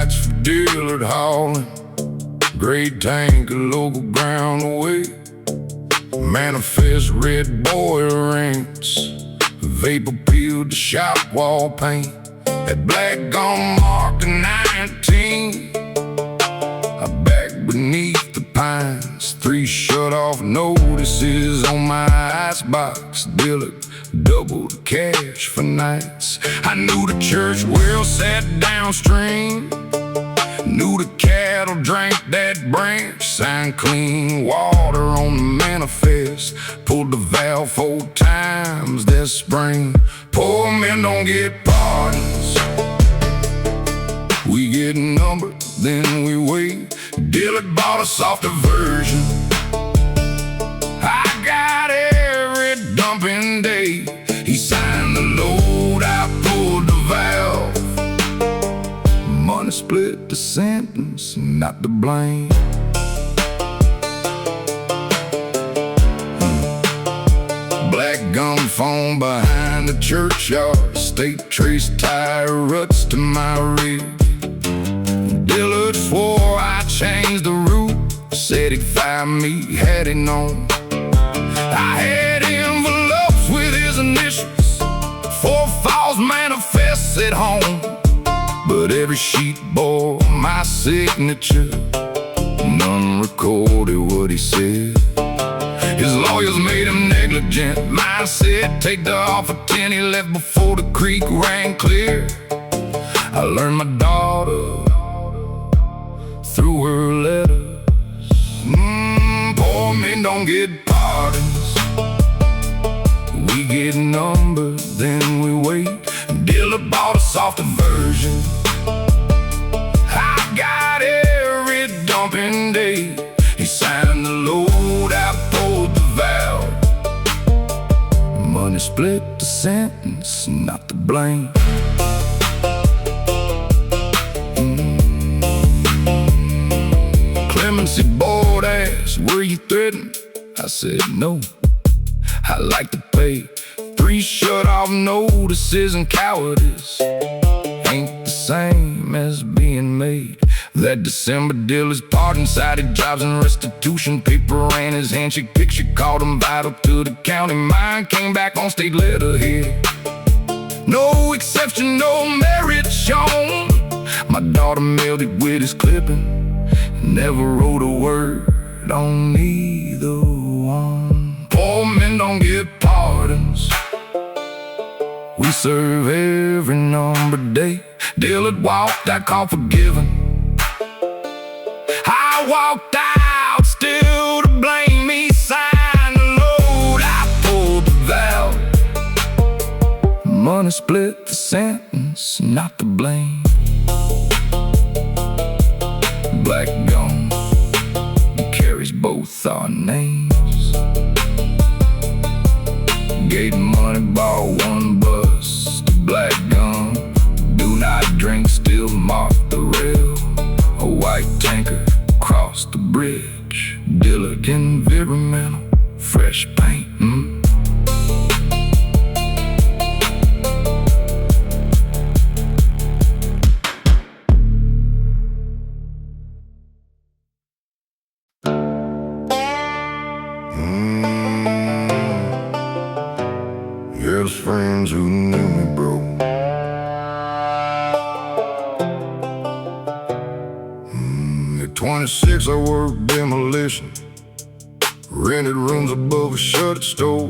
lights for Dillard hauling, great tank of local ground away. Manifest red boiler rings, vapor peeled the shop wall paint. That black gum marked the 19. I back beneath the pines, 3 shut-off notices on my icebox. Dillard double the cash for nights. I knew the church well sat downstream, knew the cattle drank that branch. Signed clean water on the manifest, pulled the valve 4 times that spring. Poor men don't get pardons, we get numbered, then we wait. Dillard bought a softer version. I got every dumping day. He signed the load, I pulled the valve. Money split the sentence, not the blame. Black gum phone behind the churchyard, state trace tire ruts to my rear. Dillard swore I changed the route, said he'd find me had he known. I had envelopes with his initials, 4 false manifests at home, but every sheet bore my signature. None recorded what he said. His lawyers made him negligent. Mine said take the offer 10 he left before the creek ran clear. I learned my daughter through her letters. Poor men don't get pardons, we get numbered, then we wait. Dillard bought a softer version. I got every dumping day. He signed the load, I pulled the valve. Money split the sentence, not the blame. Clemency board asked, were you threatened? I said no, I like to pay. 3 shut-off notices and cowardice ain't the same as being made. That December Dillard's pardon cited jobs and restitution paper ran his handshake picture, called him vital to the county. Mine came back on state letterhead, no exception, no merit shown. My daughter mailed it with his clipping, never wrote a word on either one. Poor men don't get pardons, we serve every numbered day. Dillard walked, I called forgiven. I walked out, still to blame. Me signed the load, I pulled the valve. Money split the sentence, not the blame. Black gum carries both our names. Gate money, bought 1 bus to Black gum. Do not drink, still mark the rail. A white tanker crossed the bridge. Dillard environmental, fresh paint. Yeah, those friends who knew me, bro. At 26 I worked demolition, rented rooms above a shuttered store.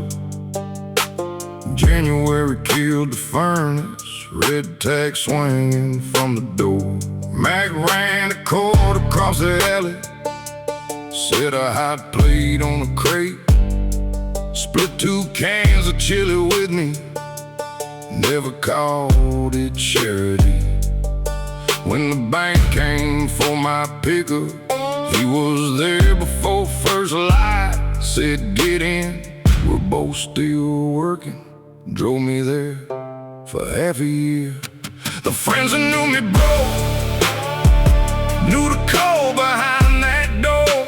January killed the furnace, red tag swinging from the door. Mac ran the cord across the alley, set a hot plate on a crate. Split 2 cans of chili with me, never called it charity. When the bank came for my pickup, he was there before first light. Said get in, we're both still working. Drove me there for half a year. The friends that knew me broke knew the code behind that door.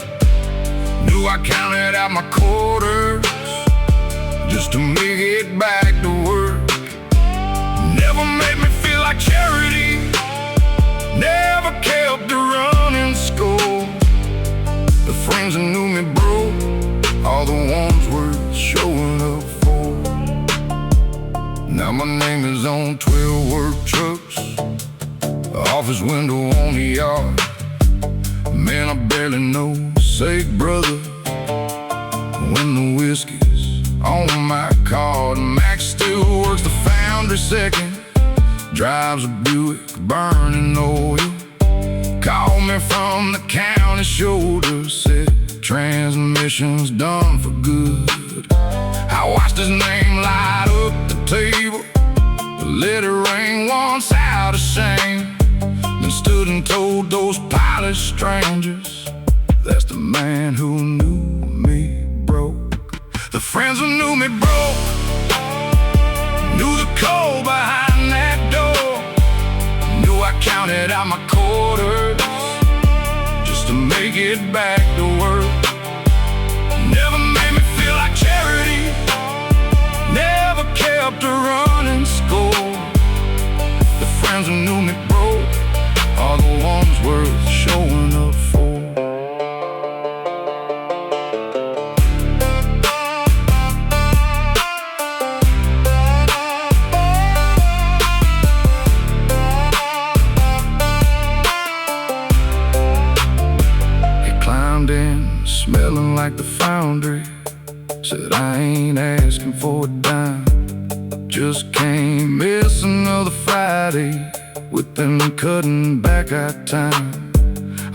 Knew I counted out my quarters just to make it back to work. Never made me feel like charity, never fingers on 12 work trucks, office window on the yard. Man, I barely know, say brother, when the whiskey's on my card. Max still works the foundry second, drives a Buick burning oil. Called me from the county shoulder, said transmission's done for good. I watched his name light up the table, let it ring once out of shame, then stood and told those polished strangers, that's the man who knew me broke. The friends who knew me broke knew the code behind that door, knew I counted out my quarters just to make it back to work. Never made me feel like charity, never kept a running score. The friends who knew me broke are the ones worth showing up for. Smelling like the foundry, said I ain't asking for a dime, just can't miss another Friday with them cutting back out time.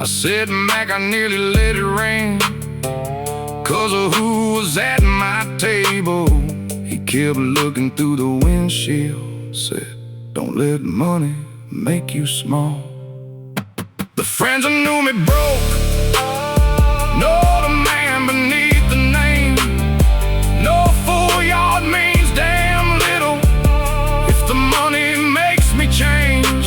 I said, Mac, I nearly let it rain 'cause of who was at my table. He kept looking through the windshield, said, don't let money make you small. The friends who knew me broke know the man beneath the name. No 4-yard means damn little if the money makes me change.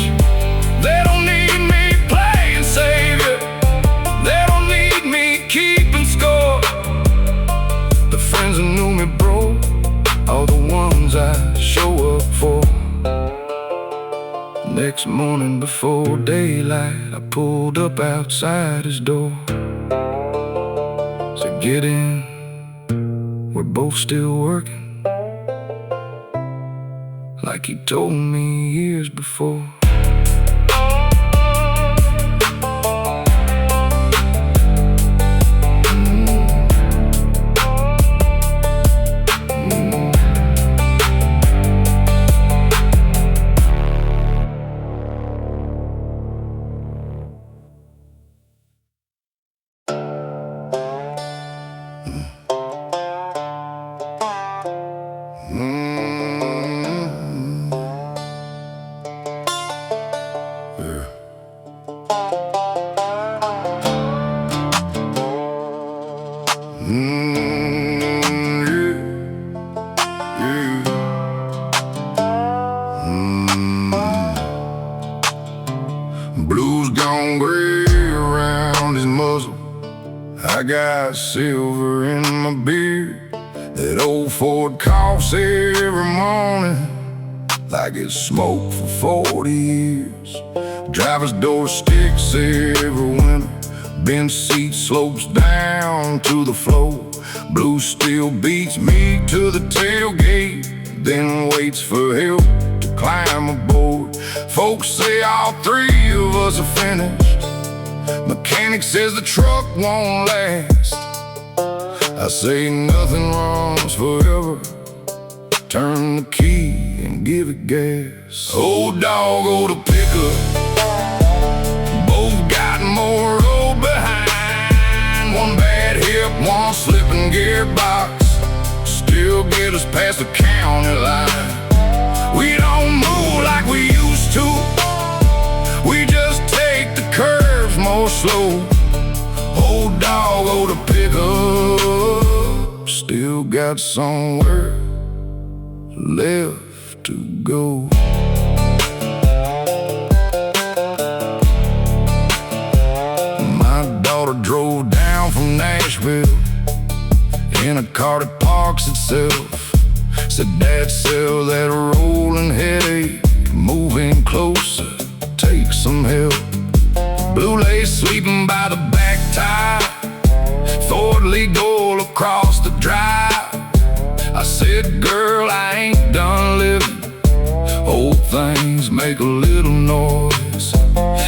They don't need me playing savior, they don't need me keeping score. The friends who knew me broke are the ones I show up for. Next morning before daylight, I pulled up outside his door. So get in, we're both still working, like he told me years before. Blues gone gray around his muzzle, I got silver in my beard. That old Ford coughs every morning like it's smoked for 40 years. Driver's door sticks every winter, bench seat slopes down to the floor. Blue steel beats me to the tailgate, then waits for help to climb aboard. Folks say all 3 of us are finished, mechanic says the truck won't last. I say nothing runs forever, turn the key and give it gas. Old dog, go to pickup, both got more road behind. One bad hip, one slipping gearbox, still get us past the county line. We don't move like we used to, we just take the curves more slow. Old dog, go to pick up, still got somewhere left to go. My daughter drove down from Nashville in a car that parks itself. Said, Dad, sell that rolling headache, moving closer, take some help. Blue lace sleeping by the back tire, Ford legal across the drive. I said, girl, I ain't done living, things make a little noise.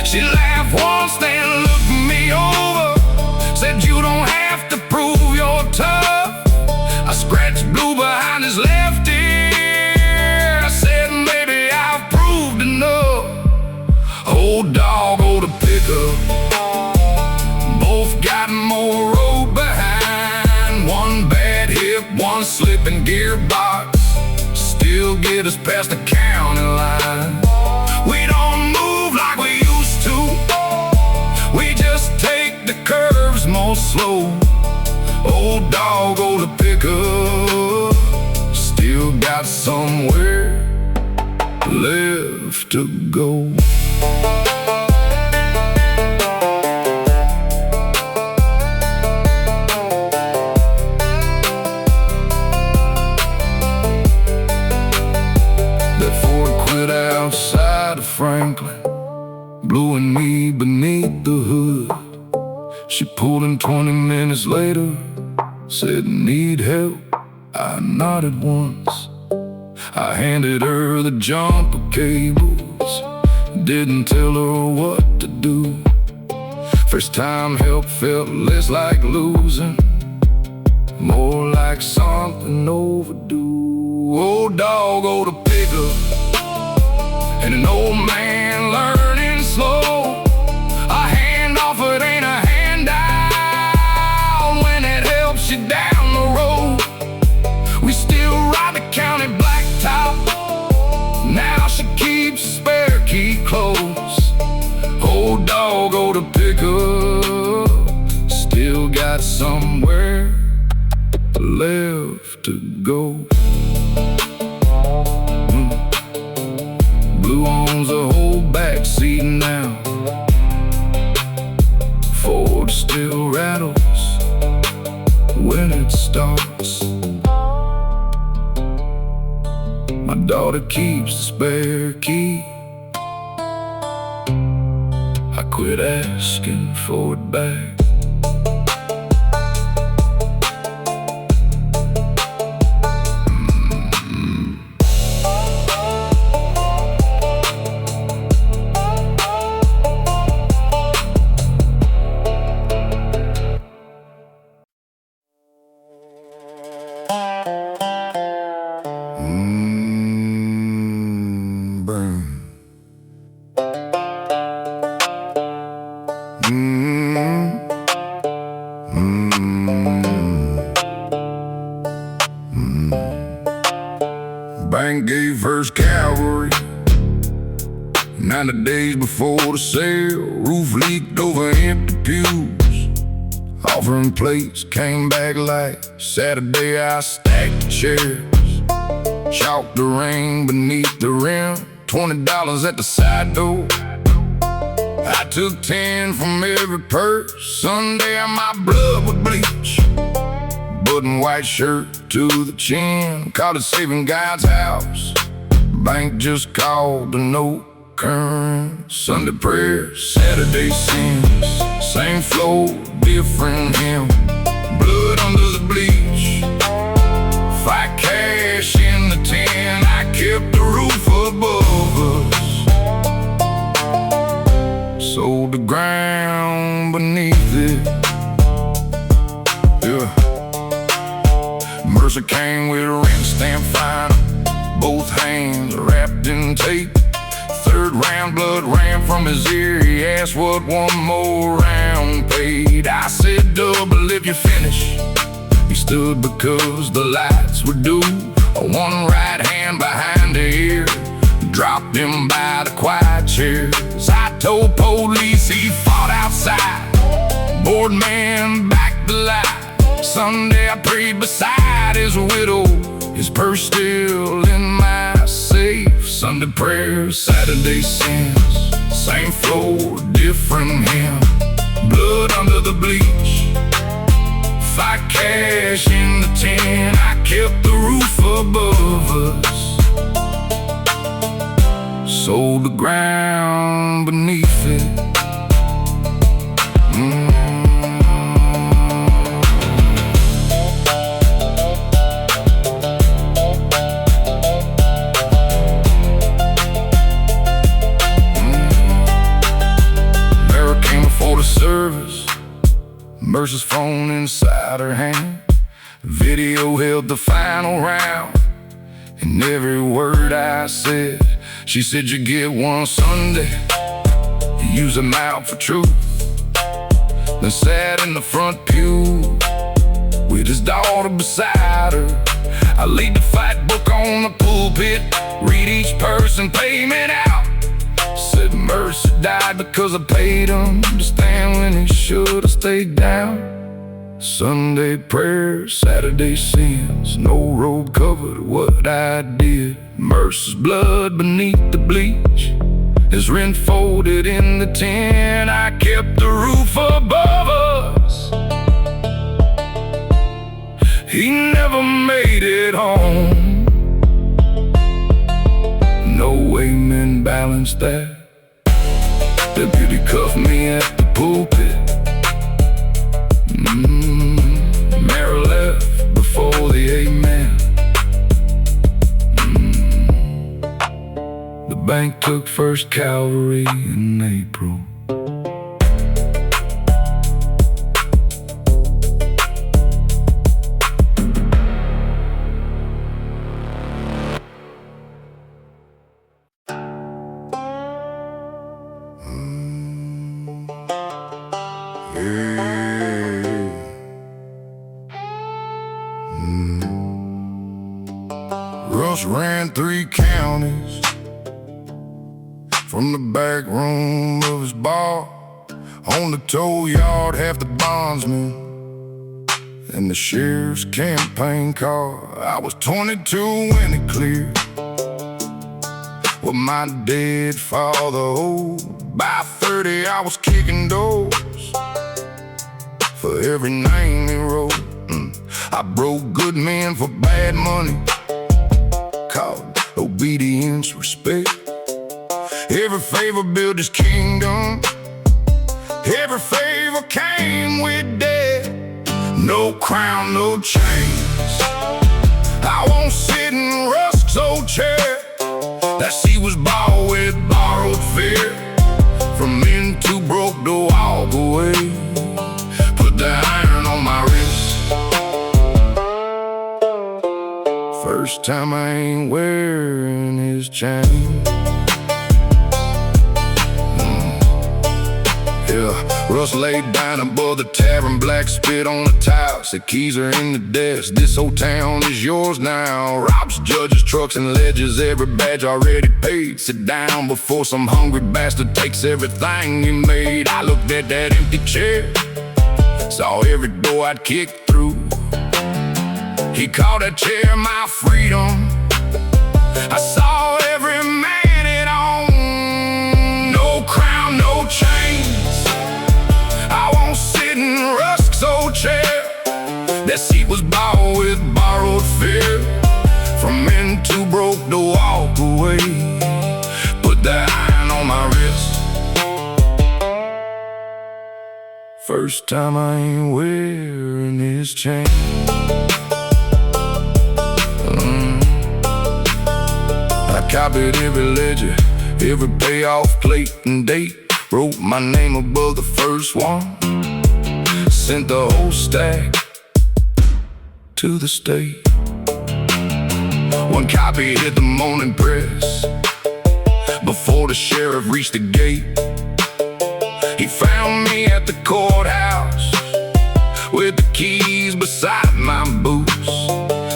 She laughed once, then looked me over, said you don't have to prove you're tough. I scratched blue behind his left ear. I said maybe I've proved enough. Old dog, old pickup, both got more road behind. One bad hip, one slipping gearbox, still get us past the county line. We don't move like we used to, we just take the curves more slow. Old dog, old pickup, still got somewhere left to go. Outside of Franklin, Blue and me beneath the hood. She pulled in 20 minutes later, said need help. I nodded once. I handed her the jumper cables, didn't tell her what to do. First time help felt less like losing, more like something overdue. Old dog, old pickup, and an old man learning slow. A handoff, it ain't a handout when it helps you down the road. We still ride the county blacktop, now she keeps a spare key close. Old dog, old pickup, still got somewhere left to go. Blue owns a whole back seat now, Ford still rattles when it starts. My daughter keeps the spare key, I quit asking for it back. Bank gave First Cavalry 90 days before the sale. Roof leaked over empty pews, offering plates came back like Saturday. I stacked the chairs, chalked the ring beneath the rim, $20 at the side door. I took 10 from every purse. Sunday my blood would bleach, button white shirt to the chin, called it saving God's house. Bank just called the note current. Sunday prayer, Saturday sins, same flow, different hymn. Blood under the bleach, fight cash in the tin. I kept the roof above us, sold the ground beneath it. Yeah. Mercer came with a rent stamp final, both hands wrapped in tape. Third round, blood ran from his ear. He asked what one more round paid. I said double if you finish. He stood because the lights were due. One right hand behind the ear, dropped him by the quiet chairs. I told police he fought outside, board man back the light. Sunday I prayed beside his widow, his purse still in my safe. Sunday prayer, Saturday sins, same floor, different hymn. Blood under the bleach, fight cash in the tin. I kept the roof above us, sold the ground beneath it. Mercer's phone inside her hand. Video held the final round, and every word I said, she said, you get one Sunday, you use them out for truth. Then sat in the front pew with his daughter beside her. I laid the fight book on the pulpit, read each person payment out. Said Mercer died because I paid him to stand when he should've stayed down. Sunday prayers, Saturday sins, no road covered what I did. Mercer's blood beneath the bleach, his rent folded in the tin. I kept the roof above us. He never made it home. No way men balance that. Deputy cuffed me at the pulpit. Mary left before the amen. The bank took First Cavalry in April. Russ ran 3 counties from the back room of his bar. On the tow yard, half the bondsmen and the sheriff's campaign car. I was 22 when it cleared with my dead father old. By 30 I was kicking doors for every name he wrote. I broke good men for bad money, called obedience respect. Every favor built his kingdom, every favor came with death. No crown, no chains, I won't sit in Rusk's old chair. That seat was bought with borrowed fear, from men too broke to walk away. Put the iron on my wrist, first time I ain't wearing his chain. Yeah, Russ laid down above the tavern, black spit on the tile. Said keys are in the desk, this whole town is yours now. Robs judges, trucks and ledgers, every badge already paid. Sit down before some hungry bastard takes everything you made. I looked at that empty chair, saw every door I'd kicked through. He called that chair my freedom. I saw every man it owned. No crown, no chains, I won't sit in Rusk's old chair. That seat was bought with borrowed fear, from men too broke to walk away. Put the iron on my wrist, first time I ain't wearing his chain. I copied every ledger, every payoff plate and date. Wrote my name above the first one, sent the whole stack to the state. One copy hit the morning press before the sheriff reached the gate. He found me at the courthouse with the keys beside my boots.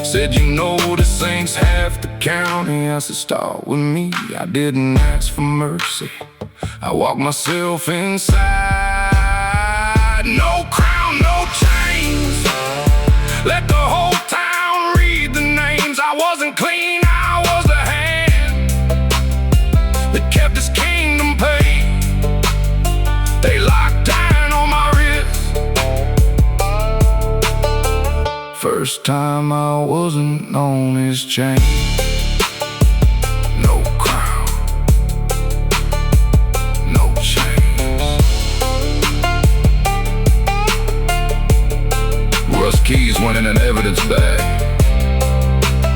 Said, you know this ain't half the county. I said, start with me, I didn't ask for mercy, I walked myself inside. No crown, no chains, let the whole town read the names. I wasn't clean, I was the hand that kept this kingdom paid. They locked iron on my wrist, first time I wasn't on his chain. No crown, no chains. Russ keys went in an evidence bag.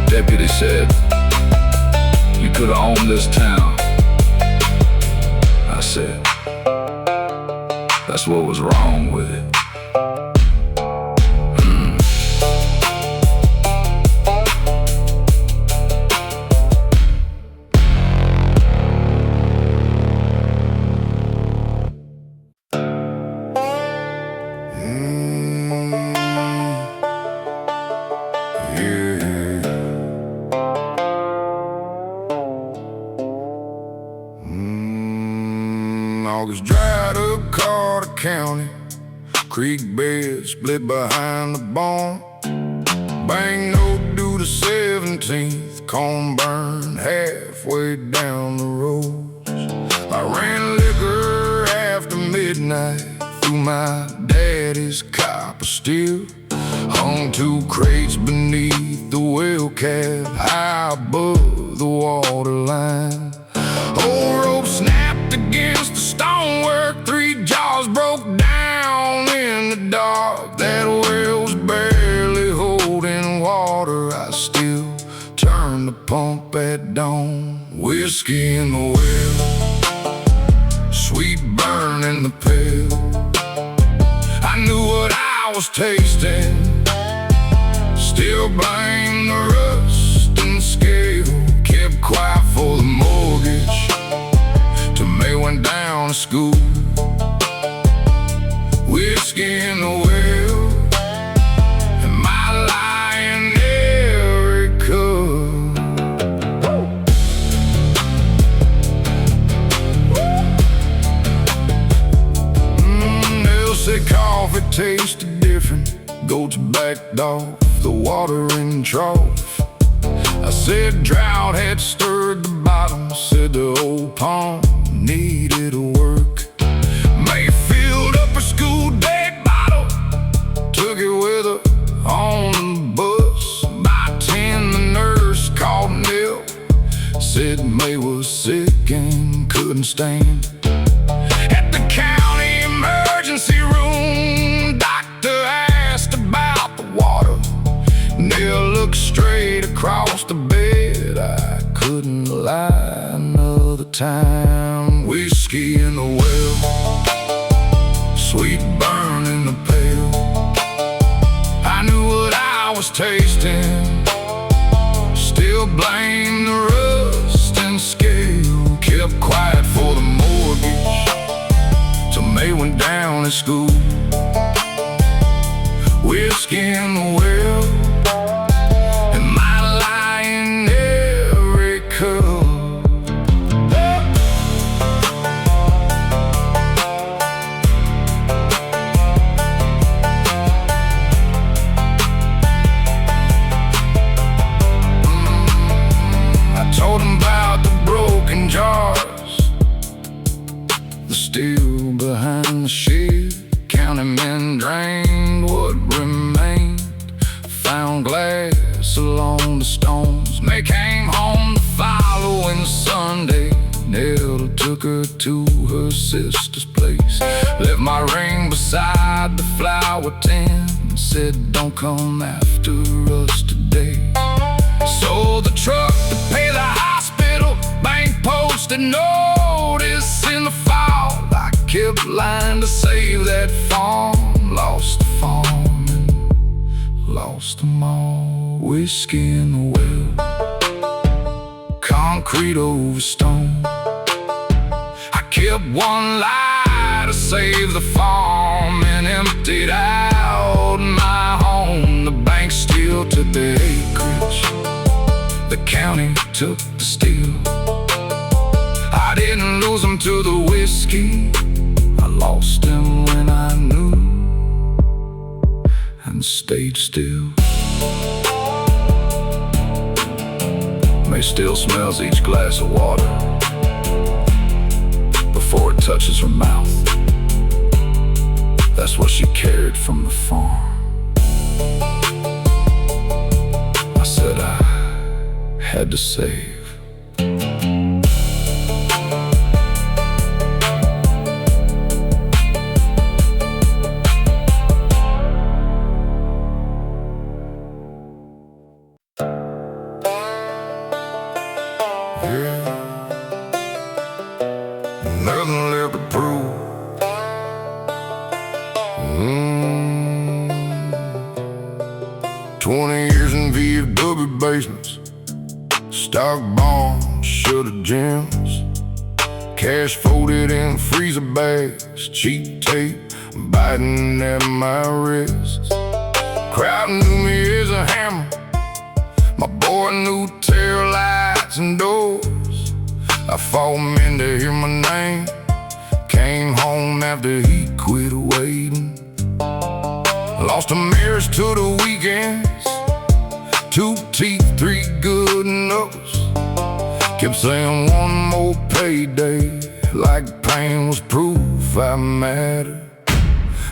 Deputy said, you could've owned this town. I said, that's what was wrong with it. County. Creek bed split behind the barn. Bank note due to 17th. Corn burn halfway down the road. I ran liquor after midnight through my daddy's copper steel. Hung 2 crates beneath the well cap, high above the water line. Old rope snapped against the stonework. 3 jaws broke down in the dark. That well was barely holding water. I still turned the pump at dawn. Whiskey in the well, sweet burn in the pail. I knew what I was tasting. Still blame the rust and scale. Kept quiet for the mortgage till May went down to school. Whiskey in the well, and my lying every cup. They'll say coffee tasted different. Goats backed off the watering trough. I said drought had stirred the bottom. Said the old pond needed a work. May filled up her school day bottle, took it with her on the bus. By 10 the nurse called and ill. Said May was sick and couldn't stand. At the county emergency room, doctor asked about the water. Neil looked straight across the bed. I couldn't lie another time. Whiskey in the well, sweet burn in the pail. I knew what I was tasting. Still blame the rust and scale. Kept quiet for the mortgage till May went down to school. Whiskey in the well, and my lying every cup. I told him about the broken jars, the steel behind the shed. County men drained what remained, found glass along the stones. May came home the following Sunday. Nell took her to her sister's place. Left my ring beside the flower tin. Said don't come after us today. Sold the truck to pay the hospital. Bank posted notice in the fall. I kept lying to save that farm. Lost the farm and lost them all. Whiskey in the well, concrete over stone. I kept one lie to save the farm and emptied out my home. The bank still took the acreage, the county took the steel. I didn't lose them to the whiskey, I lost them when I knew, and stayed still. May still smells each glass of water before it touches her mouth. That's what she carried from the farm. I said I had to save. Nothing left to prove. 20 years in VFW basements, stock bonds, shutter gyms, cash folded in freezer bags, cheap tape biting at my wrists. Crowd knew me as a hammer, my boy knew tail lights and doors. I fought men to hear my name, came home after he quit waiting. Lost a marriage to the weekends, 2 teeth, 3 good knuckles. Kept saying one more payday, like pain was proof I mattered.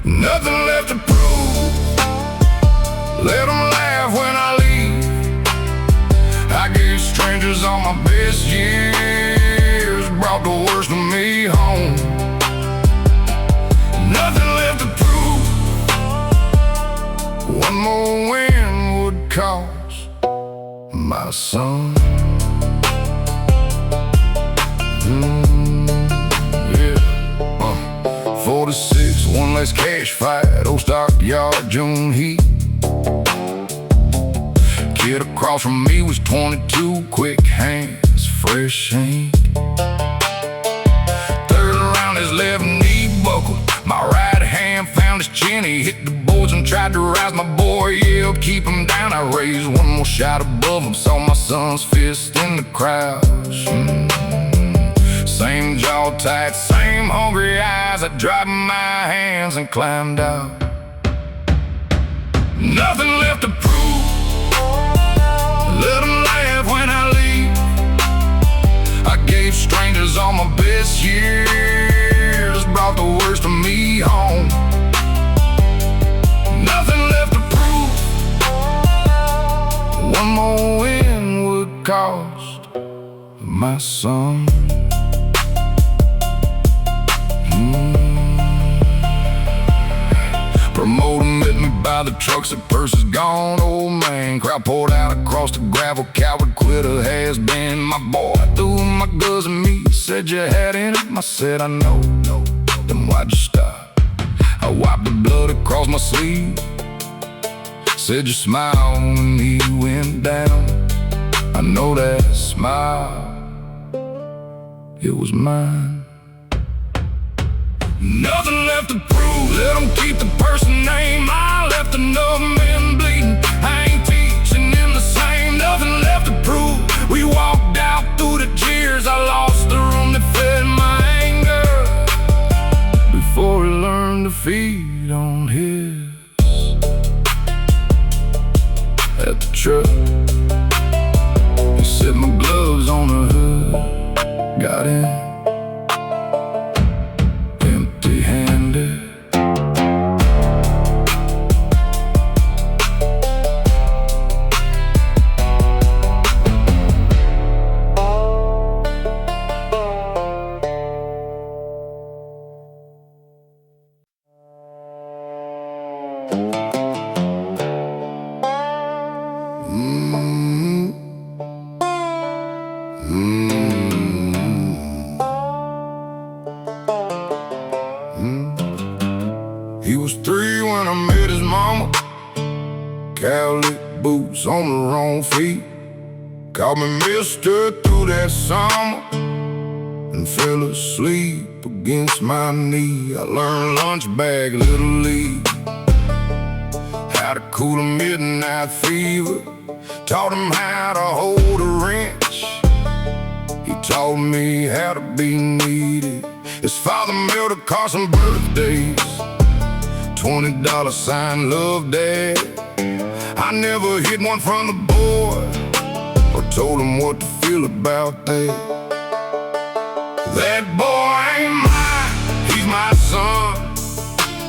Nothing left to prove. Let them laugh when I leave. I gave strangers all my best years, brought the worst of me home. Nothing left to prove. One more win would cost my son. 46, one less cash fight, old stockyard June heat. Kid across from me was 22, quick hands, fresh ink. Third round, his left knee buckled, my right hand found his chin. He hit the boards and tried to rise, my boy yelled, keep him down. I raised one more shot above him, saw my son's fist in the crowd. Same jaw tight, same hungry eyes. I dropped my hands and climbed out. Nothing left to prove. Let them laugh when I leave. I gave strangers all my best years, brought the worst of me home. Nothing left to prove. One more win would cost my son. Promoter met me by the trucks, the purse is gone, old man. Crowd poured out across the gravel, coward quitter has been. My boy threw my guns at me, said you had in it. I said I know, then why'd you stop? I wiped the blood across my sleeve, said you smiled when he went down. I know that smile, it was mine. Nothing left to prove, let them keep the person name. I left enough men bleeding, I ain't teaching them the same. Nothing left to prove, we walked out through the jeers. I lost the room that fed my anger, before he learned to feed on his. At the truck, he set my gloves on the hood, got in empty-handed. He was 3 when I met his mama, cowlick boots on the wrong feet. Called me mister through that summer, and fell asleep against my knee. I learned lunch bag, little league, how to cool a midnight fever. Taught him how to hold a wrench, he taught me how to be needed. His father mailed a car some birthdays, $20 sign, love dad. I never hit one from the boy, or told him what to feel about that. That boy ain't mine, he's my son.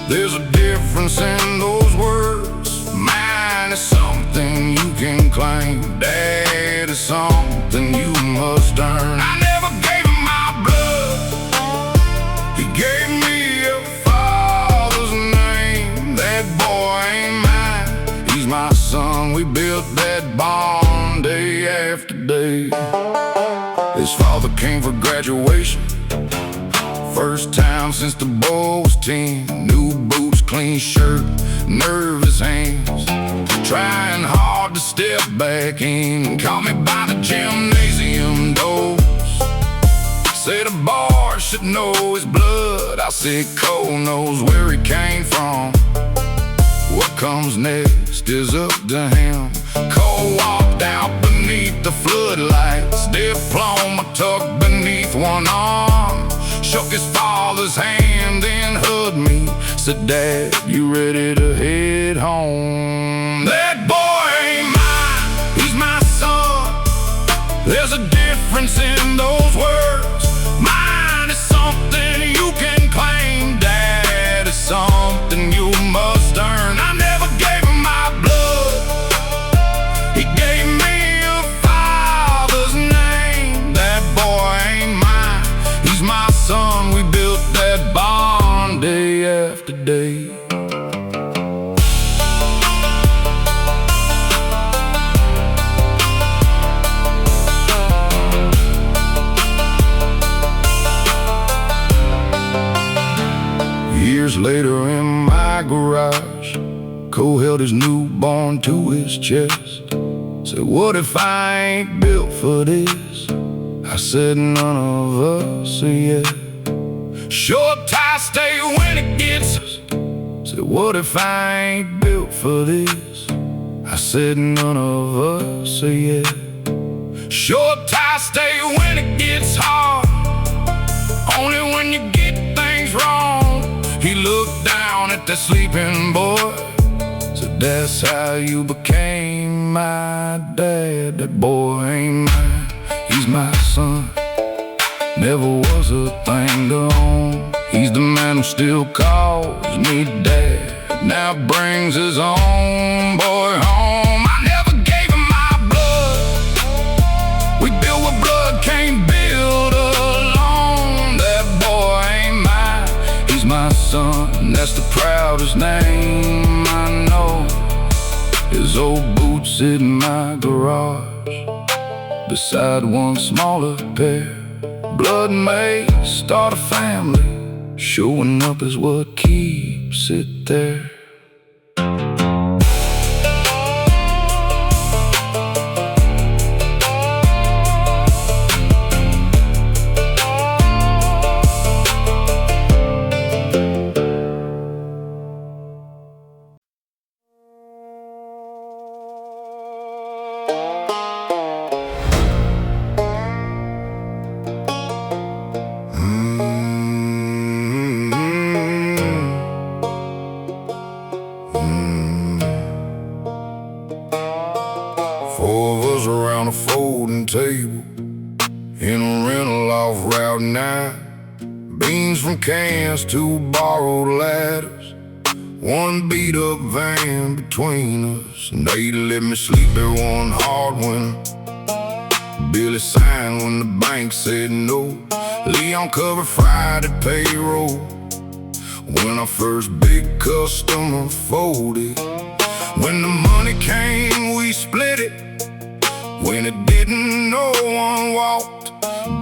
There's a difference in those words. Mine is something you can claim, dad is something you must earn. I never gave him my blood, he gave me a father's name. That boy ain't mine, he's my son. We built that bond day after day. His father came for graduation, first time since the boy was 10. New boots, clean shirt, nervous hands, trying hard to step back in. Caught me by the gymnasium doors, said a boy should know his blood. I said Cole knows where he came from, what comes next is up to him. Cole walked out beneath the floodlights, diploma tucked beneath one arm, shook his father's hand, then hugged me. Said, Dad, you ready to head home? That boy ain't mine, he's my son. There's a difference in those words. Mine is something you can claim. Dad is something you must earn. I never gave him my blood, he gave me a father's name. That boy ain't mine, he's my son. We built that bond day after day. Years later in my garage, Cole held his newborn to his chest. Said, what if I ain't built for this? I said, none of us are yet. Short tie stay when it gets. Said, what if I ain't built for this? I said, none of us are yet. Short tie stay when it gets hard, only when you get things wrong. He looked down at the sleeping boy, said, that's how you became my dad. That boy ain't mine, he's my son. Never was a thing to own. He's the man who still calls me dad, now brings his own boy home. I never gave him my blood, we built what blood can't build alone. That boy ain't mine, he's my son. That's the proudest name I know. His old boots sit in my garage, beside one smaller pair. Blood may start a family, showing up is what keeps it there. Four of us around a folding table in a rental off Route 9. Beans from cans, two borrowed ladders, one beat up van between us. And they let me sleep there one hard winter. Billy signed when the bank said no. Leon covered Friday payroll when our first big customer folded. When the money came, we split it. When it didn't, no one walked.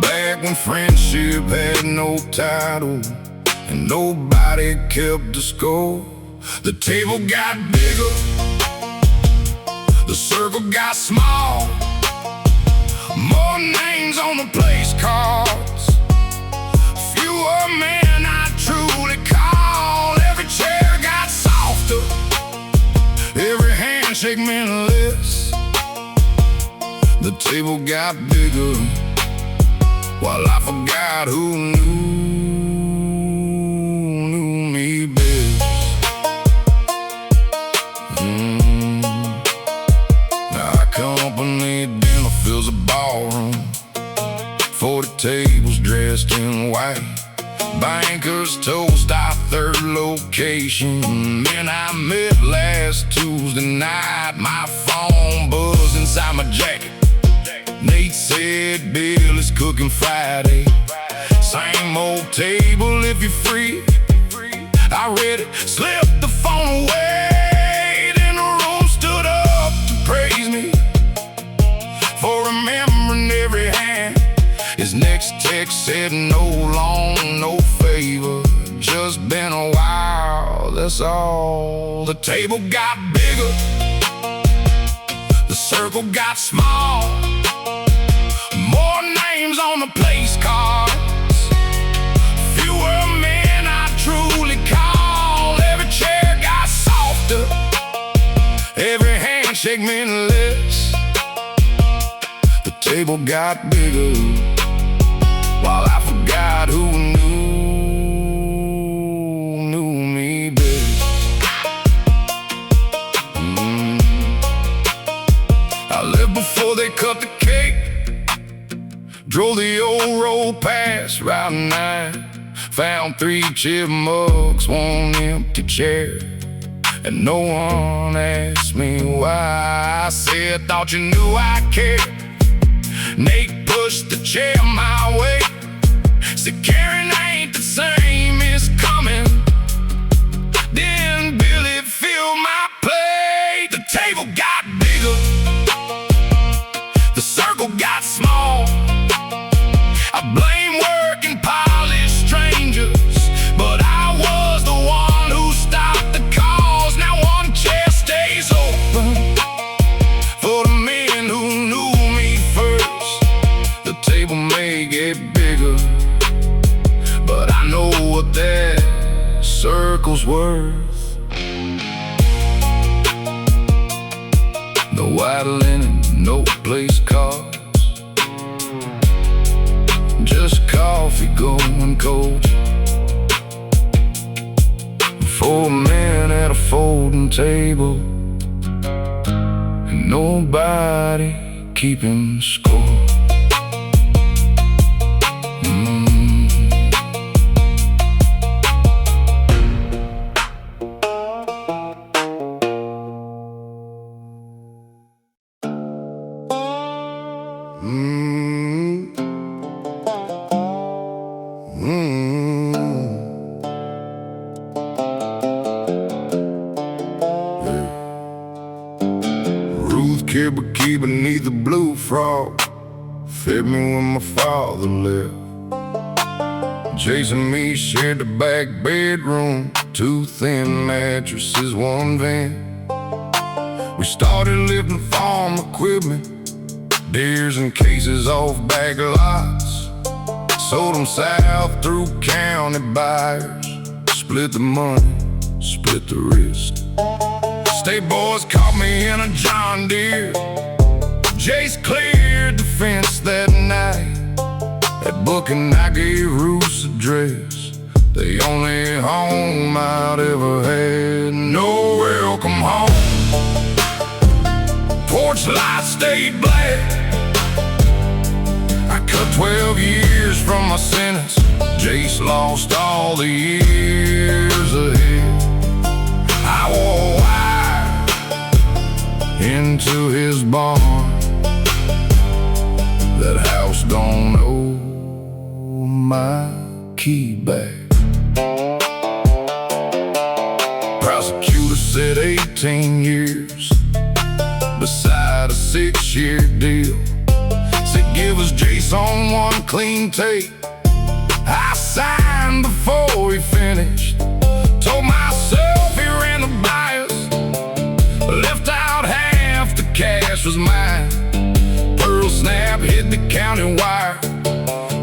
Back when friendship had no title and nobody kept the score. The table got bigger, the circle got small. More names on the place cards, fewer men I truly call. Every chair got softer, every handshake meant less. The table got bigger, while I forgot who knew me best. Now our company dinner fills a ballroom, 40 tables dressed in white. Bankers toast our third location. Men I met last Tuesday night. My phone buzzed inside my jacket. Nate said Bill is cooking Friday. Same old table if you're free. I read it, slipped the phone away. Then the room stood up to praise me for remembering every hand. His next text said no loan, no favor, just been a while, that's all. The table got bigger, the circle got small. More names on the place cards, fewer men I truly call. Every chair got softer, every handshake meant less. The table got bigger, while I forgot who knew cut the cake, drove the old road past Route 9. Found 3 chipmunks, 1 empty chair, and no one asked me why. I said, thought you knew I cared. Nate pushed the chair my way, said, Karen ain't the same, it's coming. Then Billy filled my plate. The table got bigger, the circle got small. I blame working polished strangers, but I was the one who stopped the calls. Now one chair stays open for the men who knew me first. The table may get bigger, but I know what that circle's worth. No white linen, no place cards, just coffee going cold. 4 men at a folding table, and nobody keeping score. Ruth Kibaki beneath the blue frog fed me when my father left. Jason and me shared the back bedroom, 2 thin mattresses, 1 van. We started lifting farm equipment, deers and cases off back lots. Sold them south through county buyers, split the money, split the risk. State boys caught me in a John Deere. Jace cleared the fence that night. At booking I gave Ruth's address, the only home I'd ever had. No welcome home, porch light stayed black. I cut 12 years from my sentence. Jace lost all the years ahead. I wore wire into his barn. That house don't owe my key back. Prosecutor said 18 years beside a 6-year deal. Said give us Jason 1 clean tape. I signed before he finished. Told myself he ran the bias, left out half the cash was mine. Pearl snap hit the county wire.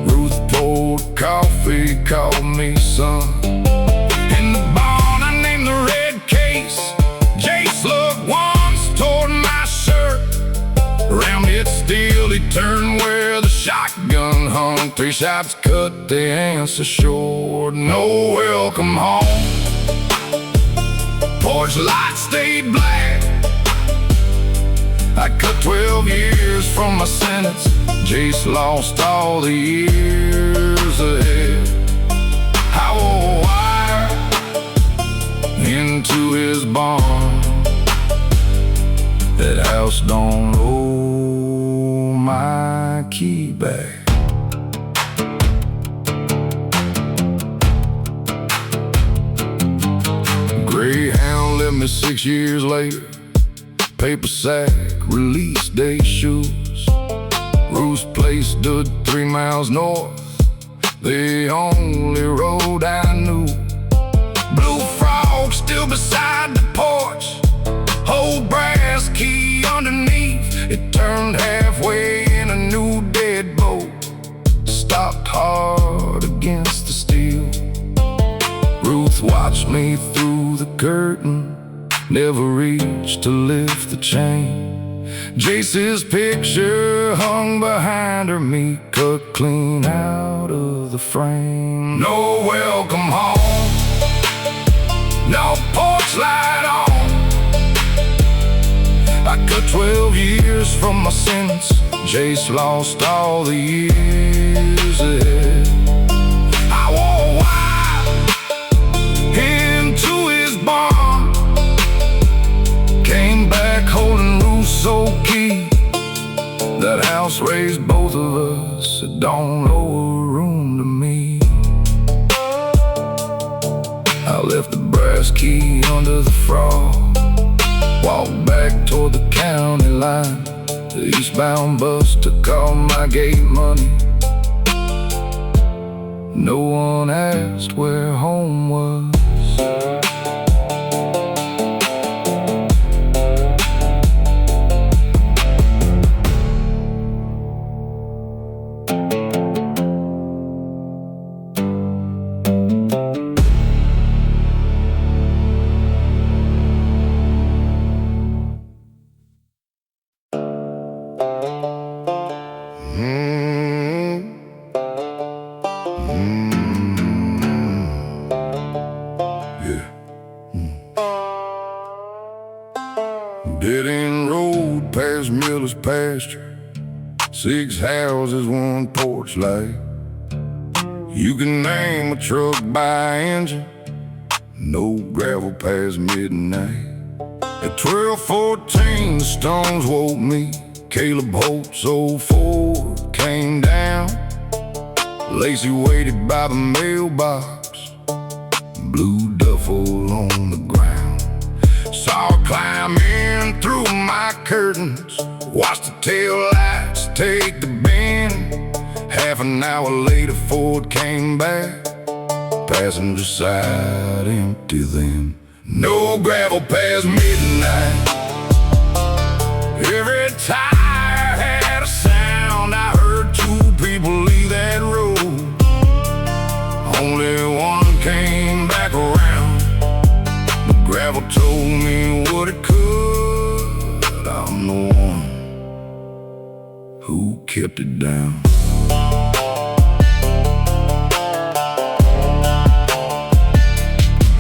Ruth poured coffee, called me son. In the barn I named the red case. Jace looked once toward my shirt. Around it steel he turned where the shotgun hung. 3 shots cut the answer short. No welcome home, porch light stayed black. I cut 12 years from my sentence. Jace lost all the years ahead. I wore wire into his barn. That house don't owe my key back. Greyhound left me 6 years later. Paper sack, release day shoes. Ruth's place stood 3 miles north, the only road I knew. Blue frog still beside the porch, old brass key underneath. It turned halfway in a new deadbolt, stopped hard against the steel. Ruth watched me through the curtain, never reached to lift the chain. Jace's picture hung behind her, me cut clean out of the frame. No welcome home, no porch light on. I cut 12 years from my sentence. Jace lost all the years ahead. I wore white into his barn, came back holding Rousseau key. That house raised both of us, it don't owe a room to me. I left the brass key under the frog, walked back toward the county line. The eastbound bus took all my gate money. No one asked where home was. Dead-end road past Miller's pasture, 6 houses, 1 porch light. You can name a truck by engine, no gravel past midnight. At 12:14 the stones woke me. Caleb Holt's old Ford came down. Lacey waited by the mailbox, blue duffel on the ground. Saw her climb in through my curtains, watched the taillights take the bend. Half an hour later Ford came back, passenger side empty then. No gravel past midnight. Every tire had a sound. I heard 2 people leave that road, only one came back around. The gravel told me what it could. I'm the one who kept it down.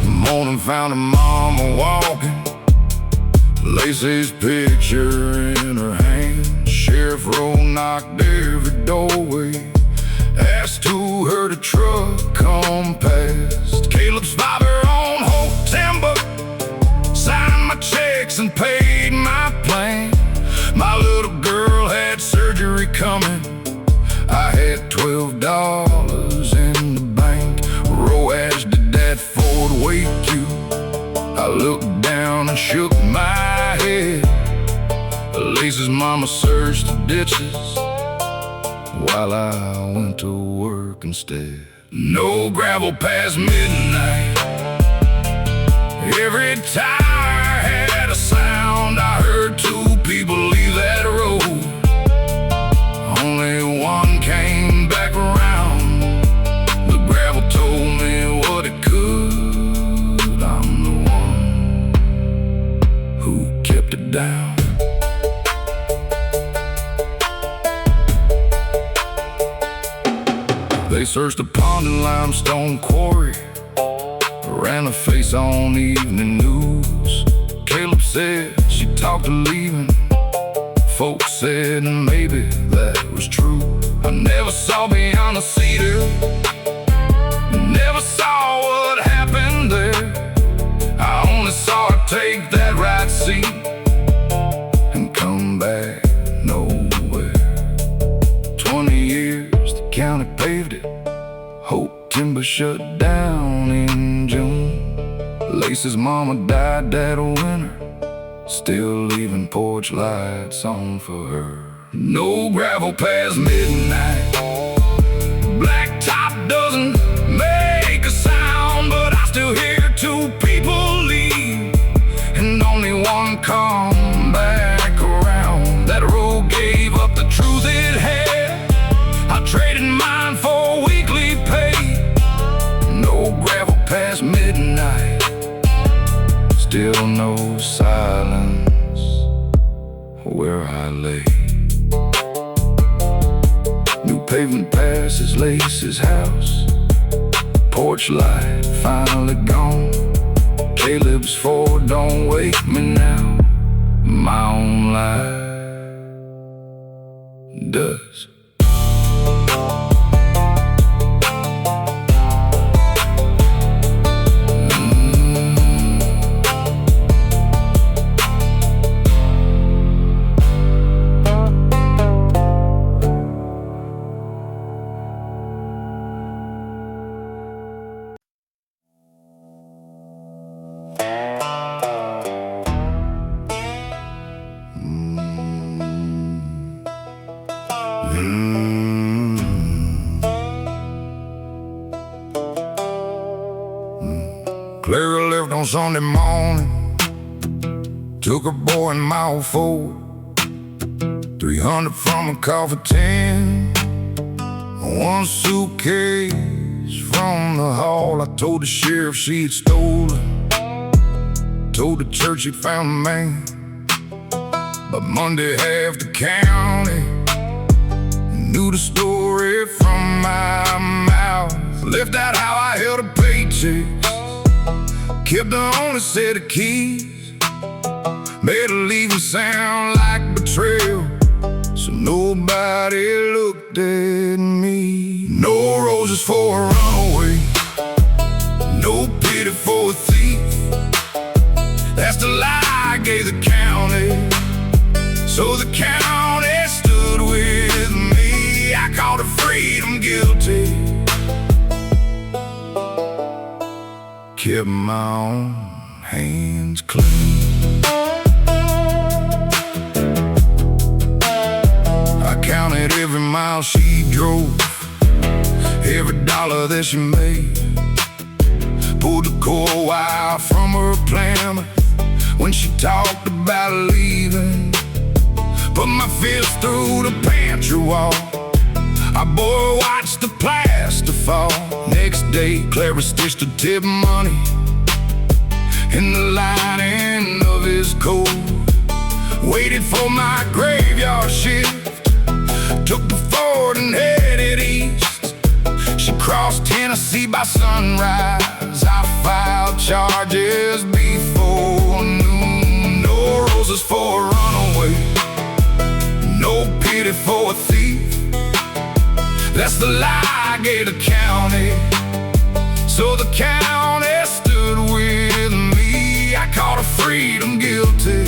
The morning found her mama walking, Lacey's picture in her hand. Sheriff roll knocked every doorway, asked who heard a truck come past. Caleb's father on Hope Timber, signed my checks and paid my plan. My little girl had surgery coming, I had $12 in the bank. Roaz, did that Ford wake you? I looked down and shook my head. Lacey's mama searched the ditches while I went to work instead. No gravel past midnight. Every tire had a sound. I heard 2 people leave that road, only one came back around. The gravel told me what it could. I'm the one who kept it down. They searched a pond and limestone quarry, ran a face on evening news. Caleb said she talked of leaving. Folks said maybe that was true. I never saw beyond the cedar, never saw what happened there. I only saw her take that right seat and come back nowhere. 20 years the county paved it, Hope Timber shut down in June. Lacey's mama died that winter, still leaving porch lights on for her. No gravel past midnight. Blacktop doesn't make a sound, but I still hear 2 people leave and only one come back around. That road gave up the truth it had. I traded mine for weekly pay. No gravel past midnight. Still no silence where I lay. New pavement passes Lacey's house, porch light finally gone. Caleb's Ford don't wake me now. My own life does. Clara left on Sunday morning, took her boy and my 04, 300 from a car for 10, one suitcase from the hall. I told the sheriff she had stolen, told the church he'd found the man. But Monday half the county knew the story from my mouth. Left out how I held a paycheck, kept the only set of keys, made her leaving sound like betrayal, so nobody looked at me. No roses for a runaway, no pity for a thief. That's the lie I gave the county, so the county stood with me. I called her freedom guilty, kept my own hands clean. I counted every mile she drove, every dollar that she made, pulled the core wire from her Plymouth when she talked about leaving, put my fist through the pantry wall. Our boy watched the plaster fall. Next day, Clara stitched her tip money in the lining of his coat. Waited for my graveyard shift, took the Ford and headed east. She crossed Tennessee by sunrise. I filed charges before noon. No roses for a runaway, no pity for a thief. That's the lie I gave the county, so the county stood with me. I called her freedom guilty,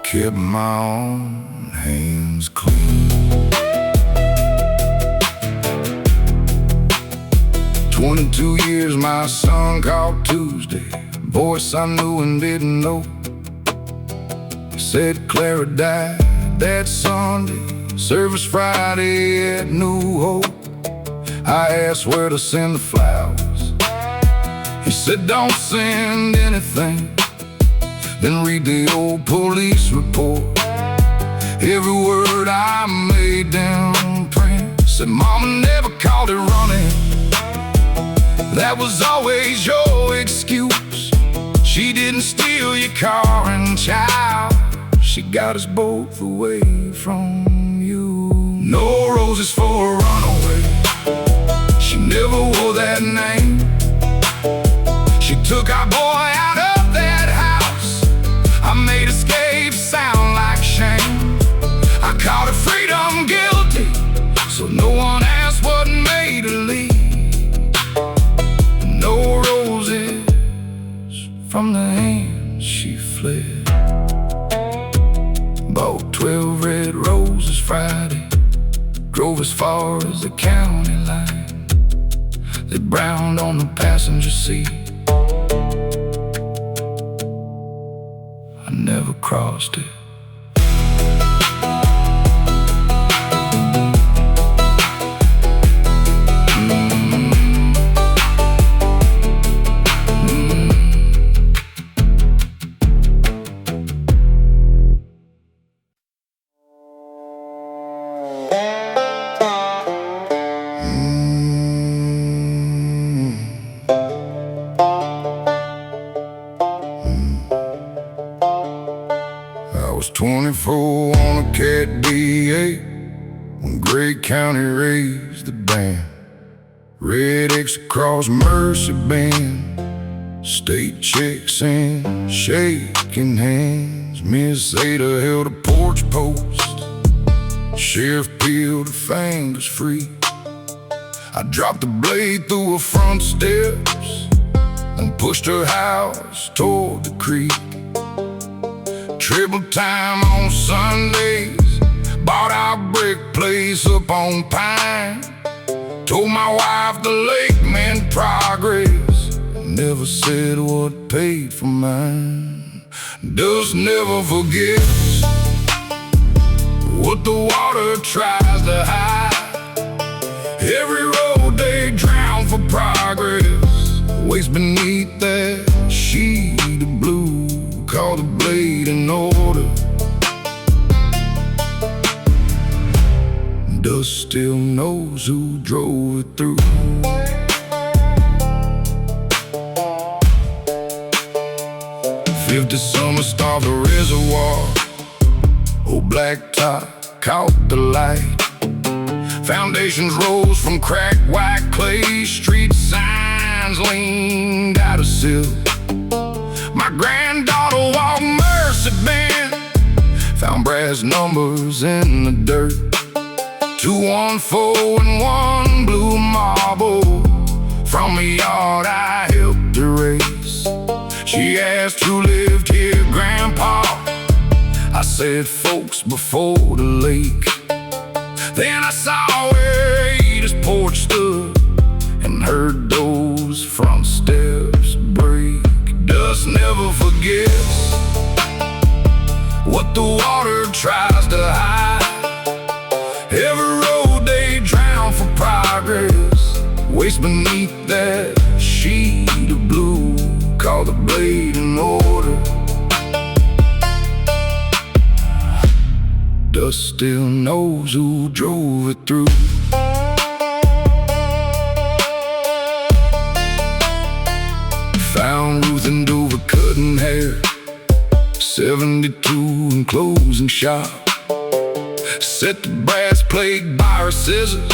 kept my own hands clean. 22 years my son called Tuesday, voice I knew and didn't know. Said Clara died that Sunday, service Friday at New Hope. I asked where to send the flowers. He said don't send anything, then read the old police report. Every word I made down print. Said mama never called it running, that was always your excuse. She didn't steal your car and child, she got us both away from you. No roses for a runaway, she never wore that name. She took our boy out of that house, I made escape sound like shame. I called her freedom guilty, so no one asked what made her leave. No roses from the hand she fled. Bought 12 red roses Friday, drove as far as the county line. They browned on the passenger seat, I never crossed it. I was 24 on a Cat D8 when Gray County raised the band. Red X across Mercy Band, state checks and shaking hands. Miss Ada held a porch post. Sheriff peeled her fingers free. I dropped the blade through her front steps and pushed her house toward the creek. Triple time on Sundays, bought our brick place up on Pine. Told my wife the lake meant progress, never said what paid for mine. Dust never forgets what the water tries to hide. Every road they drown for progress waits beneath that sheet of blue. Call the blade in order. Dust still knows who drove it through. 50 summers starved the reservoir. Old blacktop caught the light. Foundations rose from cracked white clay. Street signs leaned out of silk. My granddaughter walked Mercy Bend, found brass numbers in the dirt. 214 and one blue marble from a yard I helped erase. She asked who lived here, Grandpa. I said folks before the lake. Then I saw where Ada's porch stood and heard those front steps break. Dust never forgets what the water tries to hide. Every road they drown for progress waits beneath that sheet of blue. Call the blade in order. Dust still knows who drove it through. Found Ruth and Dover cutting hair, 72 and closing shop. Set the brass plate by her scissors.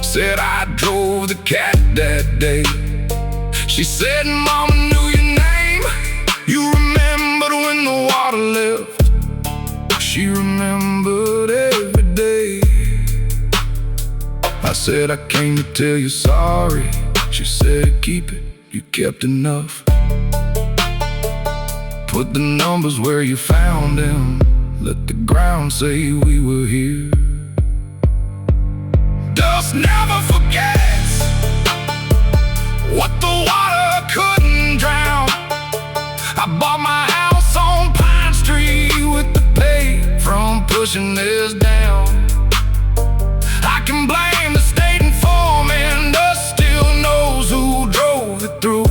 Said I drove the cat that day. She said Mama knew your name. You remembered when the water left. She remembered every day. I said I came to tell you sorry. She said keep it, you kept enough. Put the numbers where you found them. Let the ground say we were here. Dust never forgets what the water couldn't drown. I bought my house on Pine Street with the pay from pushing this down. I can blame the state and foreman. Dust still knows who drove it through.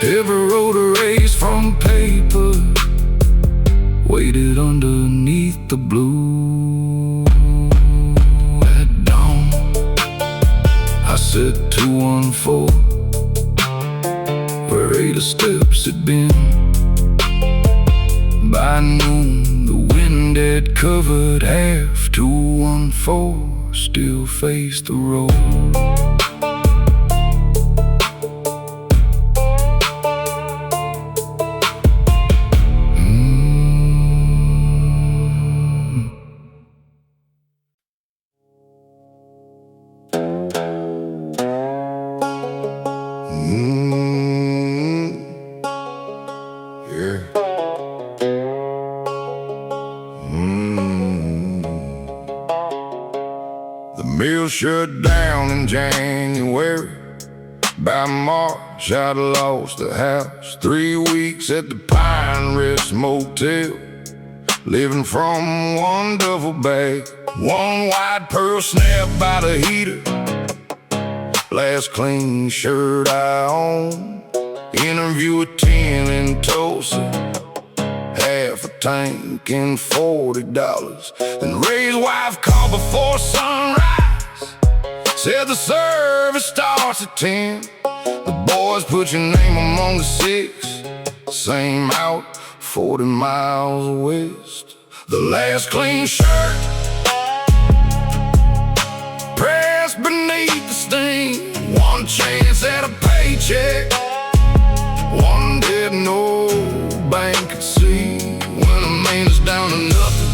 Every road erased from paper waited underneath the blue. At dawn, I said 214, where 8 steps had been. By noon, the wind had covered half. 214 still faced the road. The mill shut down in January. By March, I'd lost the house. 3 weeks at the Pine Rest Motel, living from one duffel bag. One white pearl snapped by the heater. Last clean shirt I own. Interview at 10 in Tulsa. Half a tank and $40. Then Ray's wife called before sunrise. Said the service starts at 10. The boys put your name among the 6. Same out 40 miles west. The last clean shirt pressed beneath the stain. One chance at a paycheck, one didn't know bank could see. When a man is down to nothing,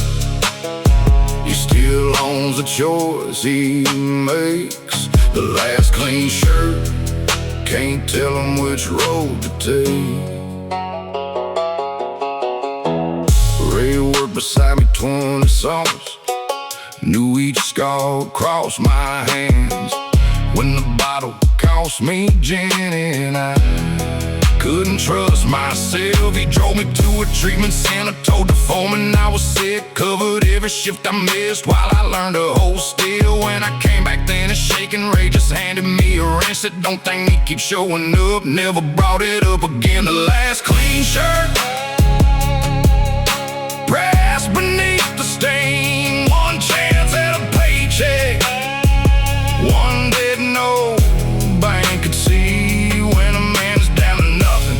he still owns the choice he makes. The last clean shirt, can't tell him which road to take. Ray worked beside me 20 summers, knew each scar crossed my hands. When the bottle cost me gin and I couldn't trust myself, he drove me to a treatment center, told the foreman I was sick, covered every shift I missed while I learned to hold still. When I came back then, a shaking Ray just handed me a wrench, said don't think me keep showing up, never brought it up again. The last clean shirt, pressed beneath the stain, one chance at a paycheck, one dead no bank could see. When a man's down to nothing,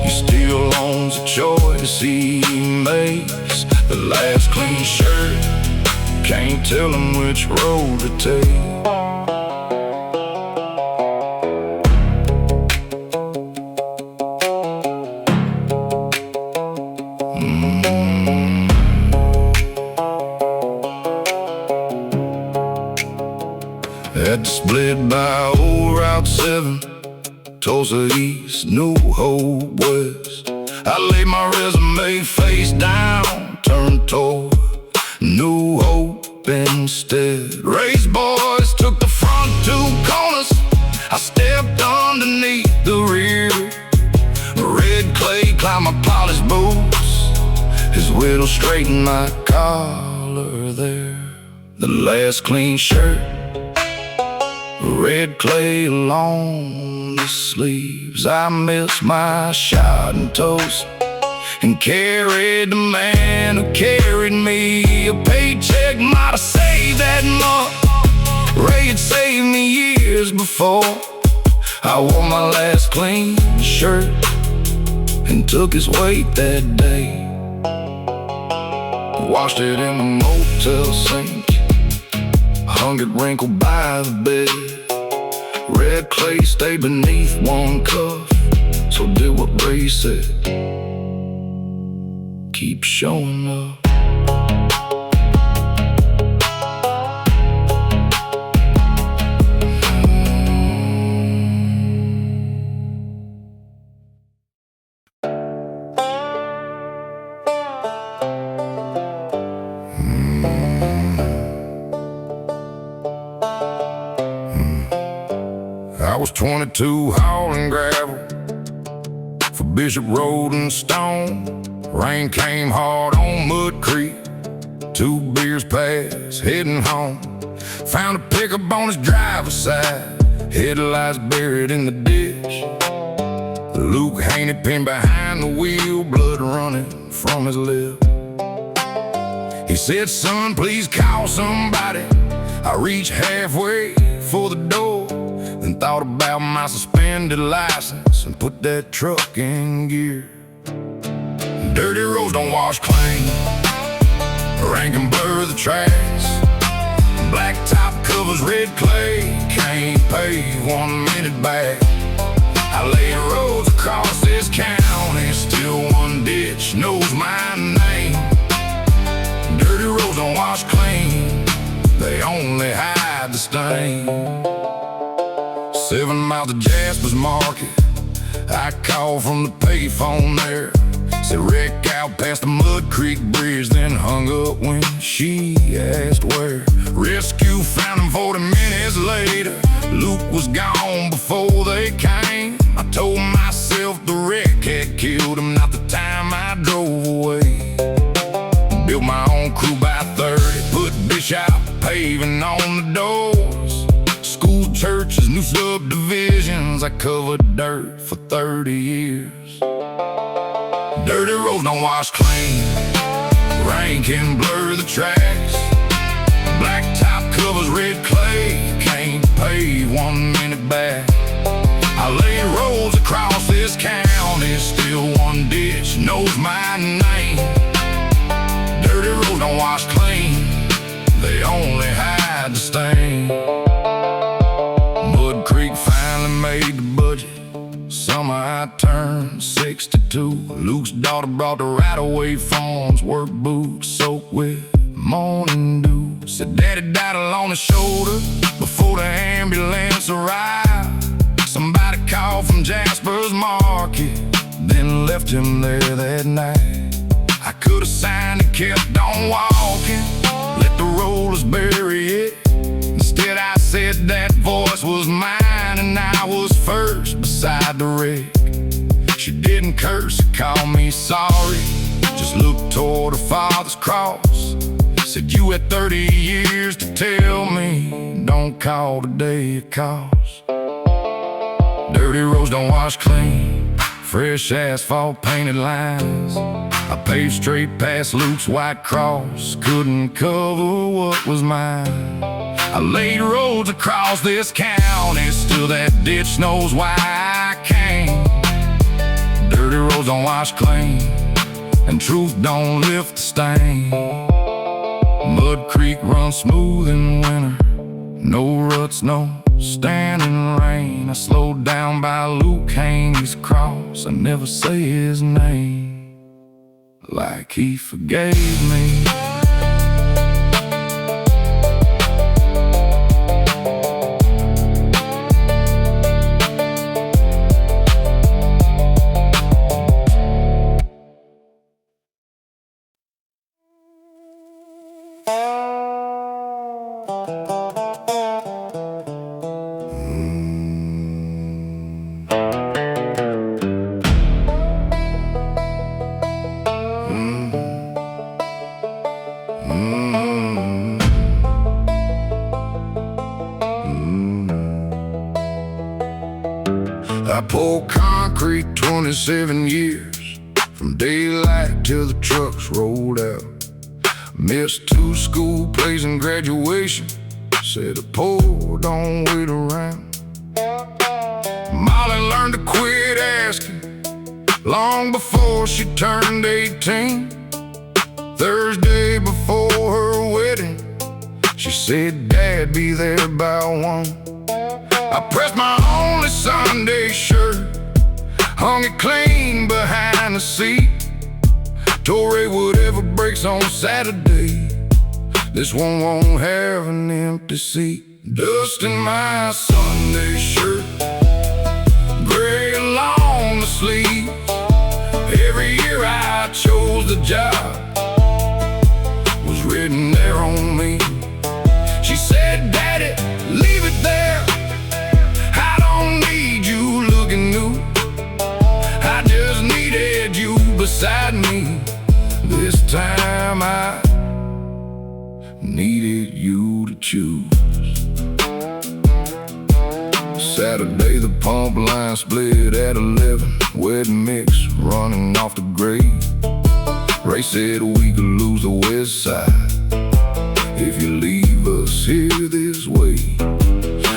he still owns the choice he makes. The last clean shirt, can't tell him which road to take. At the split by old Route 7, Tulsa East, New Hope West, I laid my resume face down, turned toward New Hope instead. Ray's boys took the front two corners, I stepped underneath the rear. Red clay climbed my polished boots, his whittle straightened my collar there. The last clean shirt, red clay along the sleeves. I missed my shot and toast and carried the man who carried me. A paycheck might have saved that month, Ray had saved me years before. I wore my last clean shirt and took his weight that day. Washed it in the motel sink, hung it wrinkled by the bed. Red clay stayed beneath one cuff, so did what Ray said, keep showing up. I was 22 hauling gravel for Bishop Road and Stone. Rain came hard on Mud Creek, 2 beers past, heading home. Found a pickup on his driver's side, headlights buried in the ditch. Luke Haney pinned behind the wheel, blood running from his lip. He said, son, please call somebody. I reached halfway for the door, then thought about my suspended license and put that truck in gear. Dirty roads don't wash clean, rain can blur the tracks. Blacktop covers red clay, can't pay 1 minute back. I laid roads across this county, still one ditch knows my name. Dirty roads don't wash clean, they only hide the stain. 7 miles to Jasper's Market, I called from the payphone there. Said wreck out past the Mud Creek Bridge, then hung up when she asked where. Rescue found him 40 minutes later. Luke was gone before they came. I told myself the wreck had killed him, not the time I drove away. Built my own crew by 30, put Bishop paving on the doors. School, churches, new subdivisions, I covered dirt for 30 years. Dirty roads don't wash clean, rain can blur the tracks. Blacktop covers red clay, can't pay 1 minute back. I laid roads across this county, still one ditch knows my name. Dirty roads don't wash clean, they only hide the stain. Mud Creek finally made the budget. Some summer I turned 62. Luke's daughter brought the right-away phones, work boots soaked with morning dew. Said daddy died along the shoulder before the ambulance arrived. Somebody called from Jasper's Market, then left him there that night. I could've signed and kept on walking, let the rollers bury it. Instead I said that voice was mine, and I was first beside the wreck. She didn't curse or call me sorry, just looked toward her father's cross. Said you had 30 years to tell me, don't call today it costs. Dirty roads don't wash clean, fresh asphalt painted lines. I paved straight past Luke's white cross, couldn't cover what was mine. I laid roads across this county, still that ditch knows why I came. Dirty roads don't wash clean, and truth don't lift the stain. Mud Creek runs smooth in winter, no ruts, no standing rain. I slowed down by Luke Haney's cross, I never say his name, like he forgave me. I poured concrete 27 years, from daylight till the trucks rolled out. Missed 2 school plays and graduation, said a poor don't wait around. Molly learned to quit asking long before she turned 18. Thursday before her wedding, she said Dad be there by 1. I pressed my only Sunday shirt, hung it clean behind the seat. Told Ray whatever breaks on Saturday, this one won't have an empty seat. Dust in my Sunday shirt, gray along the sleeves. Every year I chose the job was written there on me. She said, Daddy, leave it there, I don't need you looking new. I just needed you beside me. This time I needed you to choose. Saturday the pump line split at 11, wet mix running off the grade. Ray said we could lose the west side if you leave us here this way.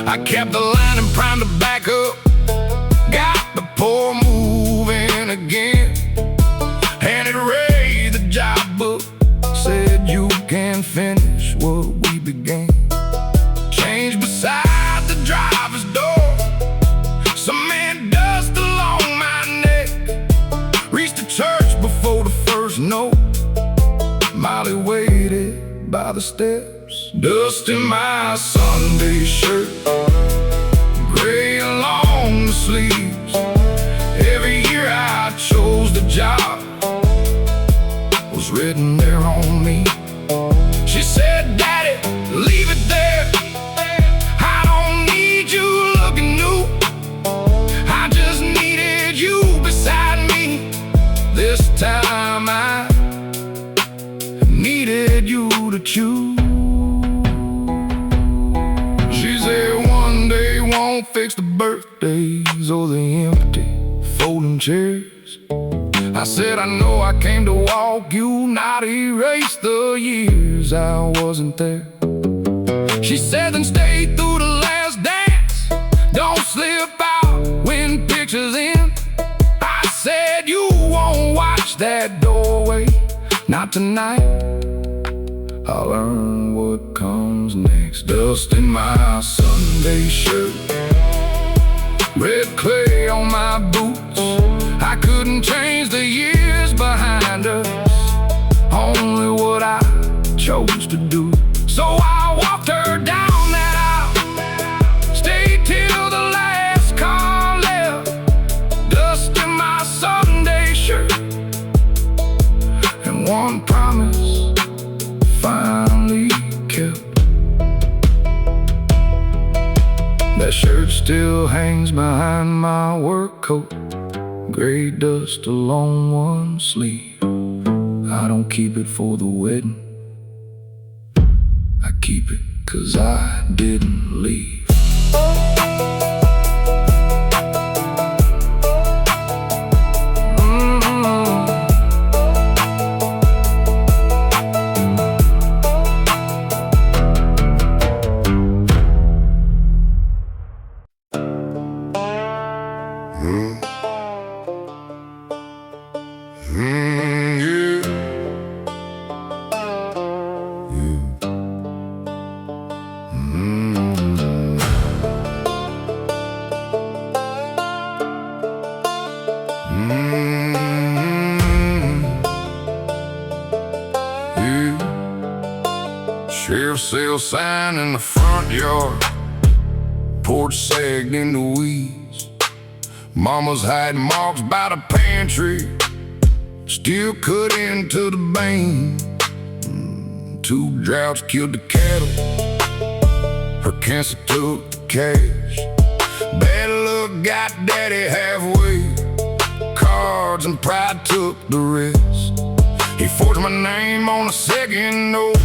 I kept the line and primed to back up, got the pour moving again. Handed Ray the job book, said you can finish what we began. Change beside the driver's door, cement dust along my neck. Reached the church before the first note, Molly waited by the steps. Dust in my Sunday shirt, gray along the sleeves. Every year I chose the job was written there on me. She said, Daddy, leave it there, I don't need you looking new. I just needed you beside me. This time I needed you to choose. She said one day won't fix the birthdays or the empty folding chairs. I said, I know I came to walk you, not erase the years I wasn't there. She said, then stay through the last dance, don't slip out when pictures end. I said, you won't watch that doorway, not tonight. I'll learn what comes next. Dust in my Sunday shirt, red clay on my boots. I couldn't change the years behind us, only what I chose to do. So I walked her down that aisle, stayed till the last car left, dust in my Sunday shirt, and one promise finally kept. That shirt still hangs behind my work coat, gray dust along one sleeve. I don't keep it for the wedding, I keep it 'cause I didn't leave. Sheriff's sale sign in the front yard, porch sagged in the weeds. Mama's hiding marks by the pantry, still cut into the vein. 2 droughts killed the cattle, her cancer took the cash. Bad luck got daddy halfway, cards and pride took the rest. He forged my name on a second note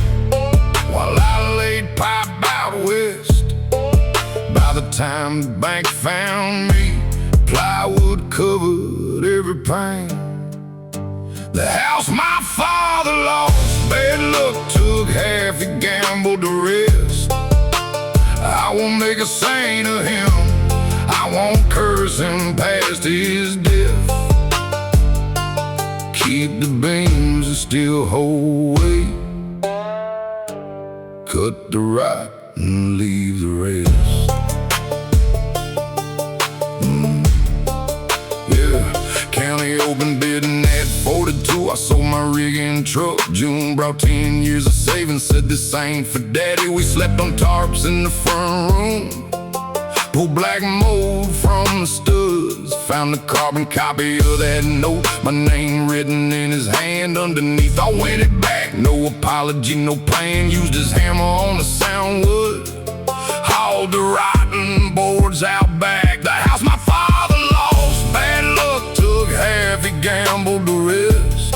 while I laid pipe out west. By the time the bank found me, plywood covered every pane. The house my father lost, bad luck took half, he gambled the rest. I won't make a saint of him, I won't curse him past his death. Keep the beams and still hold weight, cut the rot and leave the rest. Yeah, county open bidding at 42. I sold my rig and truck. June brought 10 years of savings, said this ain't for daddy. We slept on tarps in the front room, pulled black mold from the studs, found the carbon copy of that note, my name written in his hand underneath. I went it back, no apology, no plan. Used his hammer on the sound wood, hauled the rotten boards out back. The house my father lost, bad luck took half, he gambled the rest.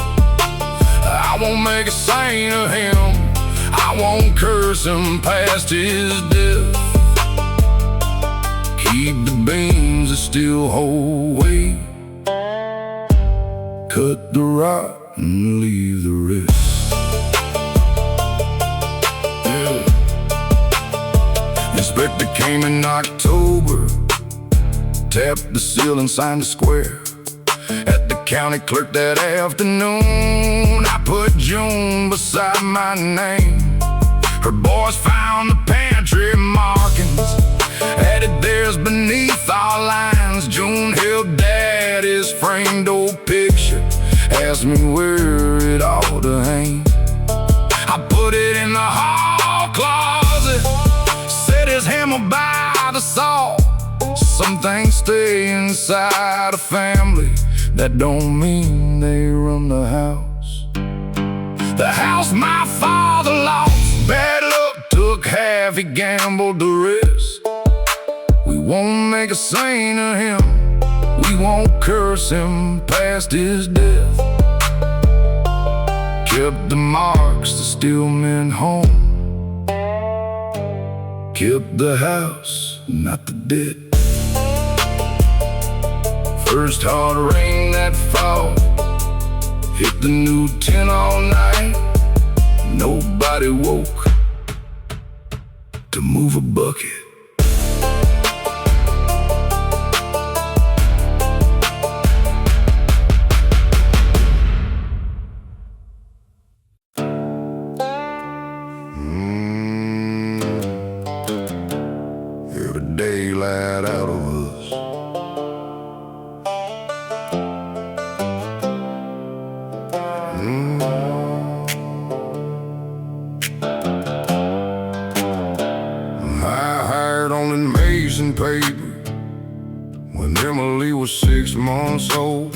I won't make a saint of him, I won't curse him past his death. Keep the beams that still hold weight, cut the rot and leave the rest. Yeah. Inspector came in October, tapped the seal and signed the square. At the county clerk that afternoon, I put June beside my name. Her boys found the pantry markings, added theirs beneath our lines. June held daddy's framed old picture, asked me where it ought to hang. I put it in the hall closet, set his hammer by the saw. Some things stay inside a family, that don't mean they run the house. The house my father lost, bad luck took half, he gambled the rest. We won't make a saint of him, we won't curse him past his death. Kept the marks that still meant home, kept the house, not the debt. First hard rain that fall hit the new 10 all night. Nobody woke to move a bucket. Every daylight out of us, Emily was 6 months old.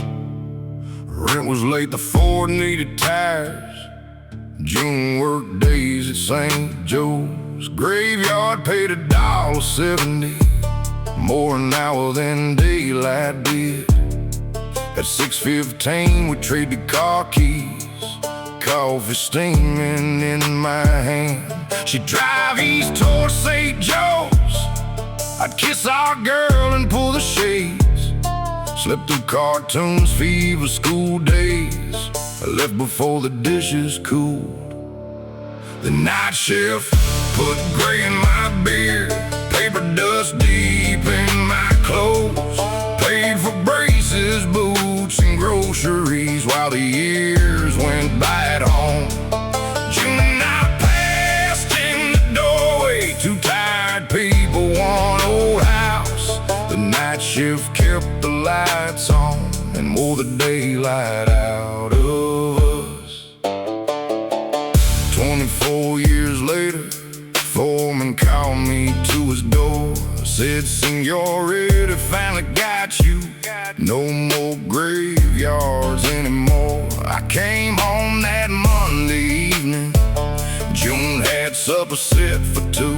Rent was late, the Ford needed tires. June work days at St. Joe's graveyard paid $1.70, more an hour than daylight did. At 6:15 we traded car keys, coffee steaming in my hand. She'd drive east towards St. Joe's, I'd kiss our girl and pull the shades. Slept through cartoons, fever, school days. I left before the dishes cooled. The night shift put gray in my beard, paper dust deep in my clothes. Paid for braces, boots, and groceries while the years went by at home. June and I passed in the doorway, two tired people, one old house. The night shift kept the lights on and wore the daylight out of us. 24 years later, foreman called me to his door. Said, "Senorita, finally got you. No more graveyards anymore." I came home that Monday evening. June had supper set for two.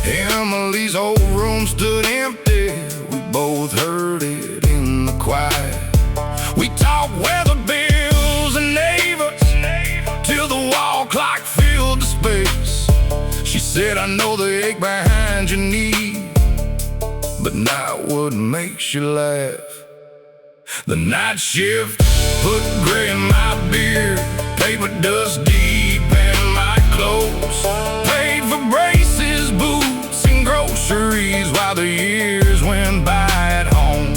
Emily's old room stood empty. We both heard it in the quiet. We talked weather bills and neighbors till the wall clock filled the space. She said, "I know the ache behind your knee, but not what makes you laugh." The night shift put gray in my beard, paper dust deep in my clothes. Paid for braces, boots, and groceries while the years went by at home.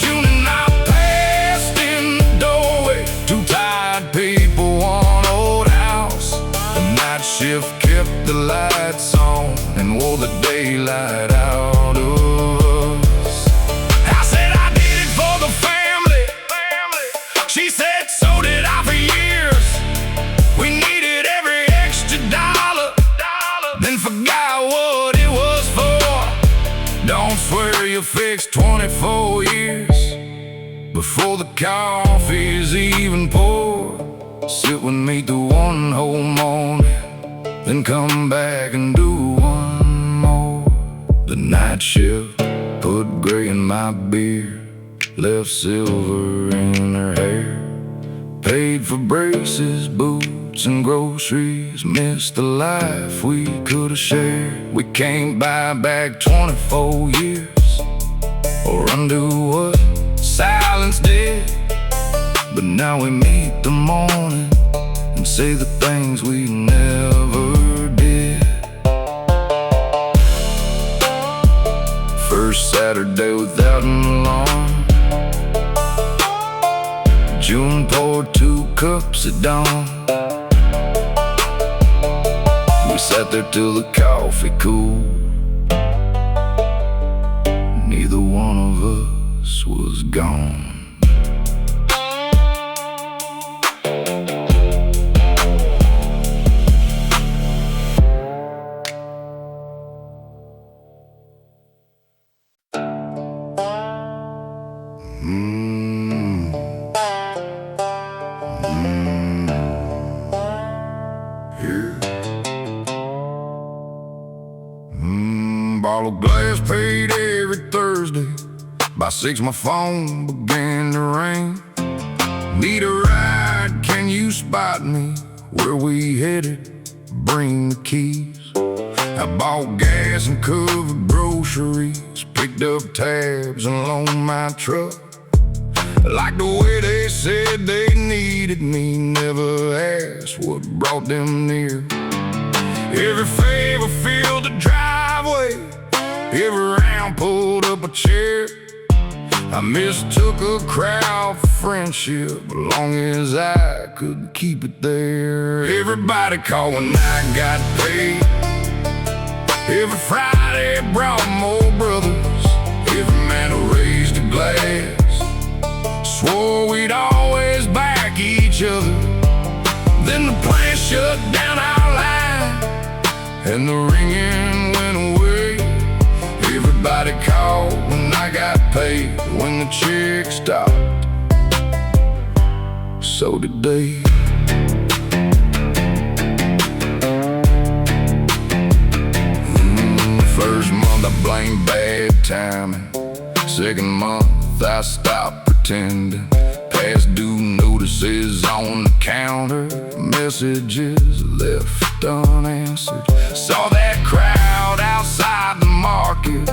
June and I passed in the doorway, two tired people, one old house. The night shift kept the lights on and wore the daylight out of us. I said I did it for the family. She said so did I for years. We needed every extra dollar, then forgot what it was for. Don't swear you fixed 24 years before the coffee's even poured. Sit with me through one whole morning, then come back and do one more. The night shift put gray in my beard, left silver in her hair. Paid for braces, boots, and groceries. Missed the life we could have shared. We can't buy back 24 years or undo what silence did. But now we meet the morning and say the things we never did. First Saturday without an alarm, June poured 2 cups of dawn. We sat there till the coffee cooled. Neither one of us was gone. Bottle of glass paid every Thursday. By 6 my phone began to ring. Need a ride, can you spot me? Where we headed? Bring the keys. I bought gas and covered groceries, picked up tabs and loaned my truck. Like the way they said they needed me, never asked what brought them near. Every favor filled the driveway, every round pulled up a chair. I mistook a crowd for friendship, as long as I could keep it there. Everybody called when I got paid. Every Friday brought more brothers. Every man who raised a glass swore we'd always back each other. Then the plant shut down our line and the ringing went away. Everybody called when I I got paid when the chick stopped. So did they. First month I blamed bad timing. Second month I stopped pretending. Past due notices on the counter, messages left unanswered. Saw that crowd outside the market,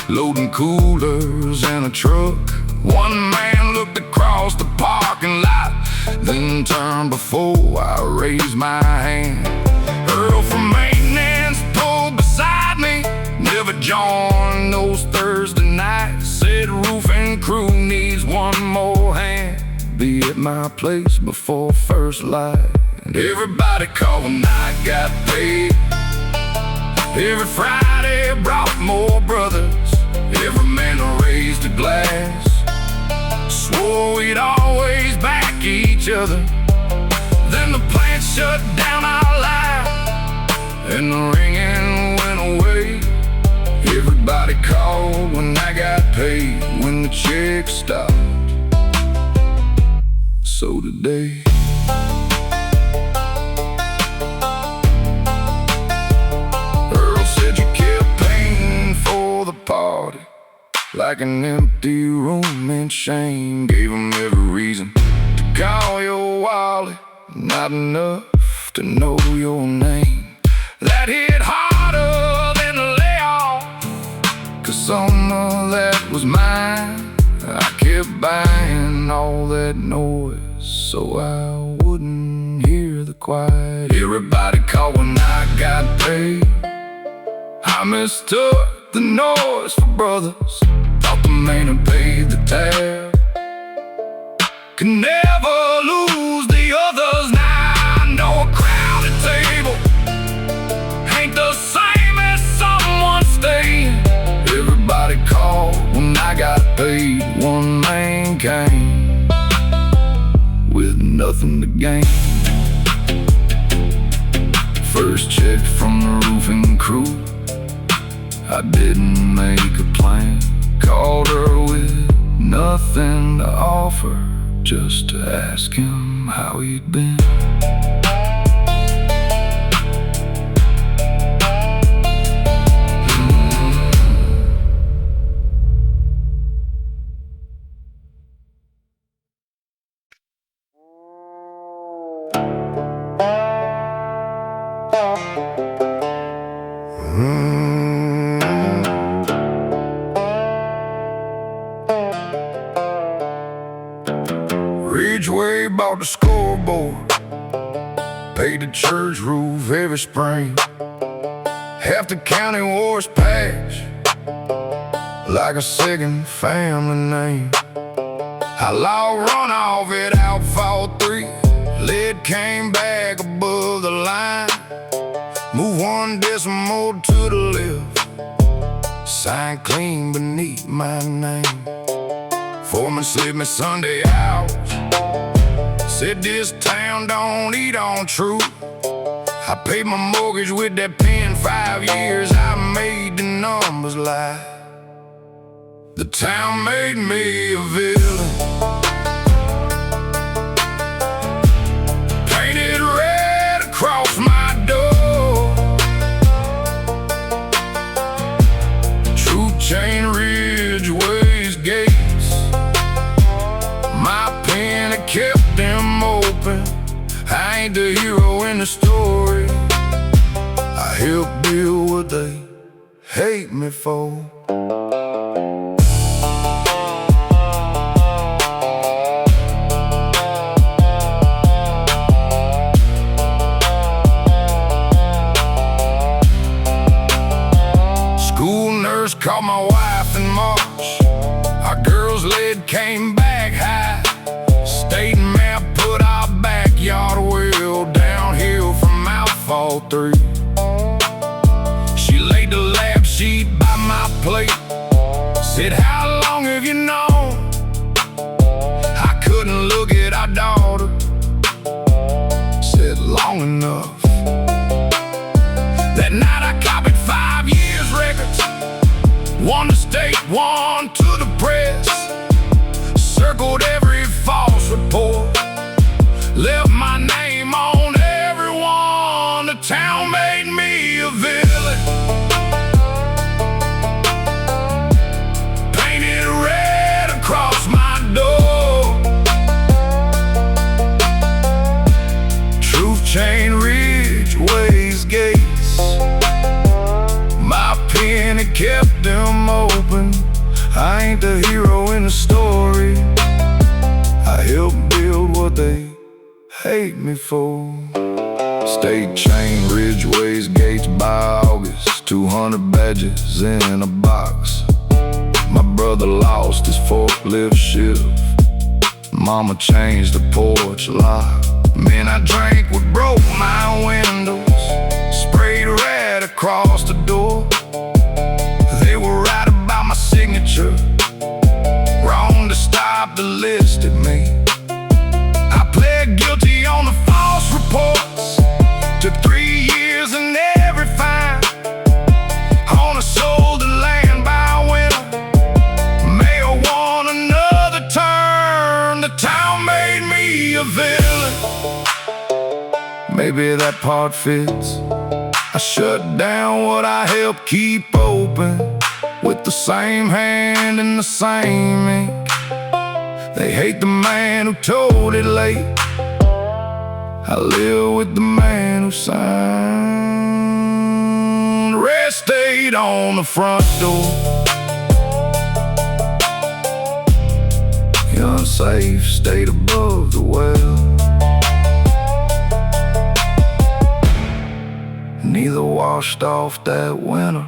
loading coolers in a truck. One man looked across the parking lot, then turned before I raised my hand. Earl from maintenance pulled beside me, never joined those Thursday nights. Said roofing crew needs one more hand. Be at my place before first light. Everybody called when I got paid. Every Friday brought more brothers. Every man raised a glass. Swore we'd always back each other. Then the plant shut down our life, and the ringing went away. Everybody called when I got paid, when the check stopped. So did they. Earl said you kept paying for the party like an empty room in shame. Gave him every reason to call your wallet, not enough to know your name. That hit harder than a layoff, 'cause some of that was mine. I kept buying all that noise so I wouldn't hear the quiet. Everybody called when I got paid. I mistook the noise for brothers. Thought the man who paid the tab could never lose the others. Now I know a crowded table ain't the same as someone staying. Everybody called when I got paid. One man came with nothing to gain. First check from the roofing crew, I didn't make a plan. Called her with nothing to offer, just to ask him how he'd been. Ridgeway bought the scoreboard, paid the church roof every spring. Half the county wore his patch like a second family name. Outlaw run off at Outlaw 3. Lead came back above the line. Move one decimal to the left, sign clean beneath my name. Foreman slid me Sunday hours, said this town don't eat on truth. I paid my mortgage with that pen. 5 years I made the numbers lie. The town made me a villain, painted red across my door. Truth chain Ridgeway's gates, my pen had kept them open. I ain't the hero in the story, I helped build what they hate me for. Called my wife in March, our girls' lead came back high. State map put our backyard well downhill from Outlaw 3. She laid the lap sheet by my plate, said, how long have you known? I couldn't look at our daughter, said long enough. That night I copied 5 years records, one to state, one to the I ain't the hero in the story. I helped build what they hate me for. State chain, ridgeways, gates by August, 200 badges in a box. My brother lost his forklift shift. Mama changed the porch lock. Man, I drank what broke my windows, sprayed red across the door. They were right about my signature, wrong to stop the list at me. I pled guilty on the false reports, took 3 years and every fine. Owner sold the land by winter, mayor won another turn. The town made me a villain. Maybe that part fits. I shut down what I helped keep open, with the same hand and the same ink. They hate the man who told it late. I live with the man who signed rest date on the front door. You're unsafe, stayed above the well. Neither washed off that winter.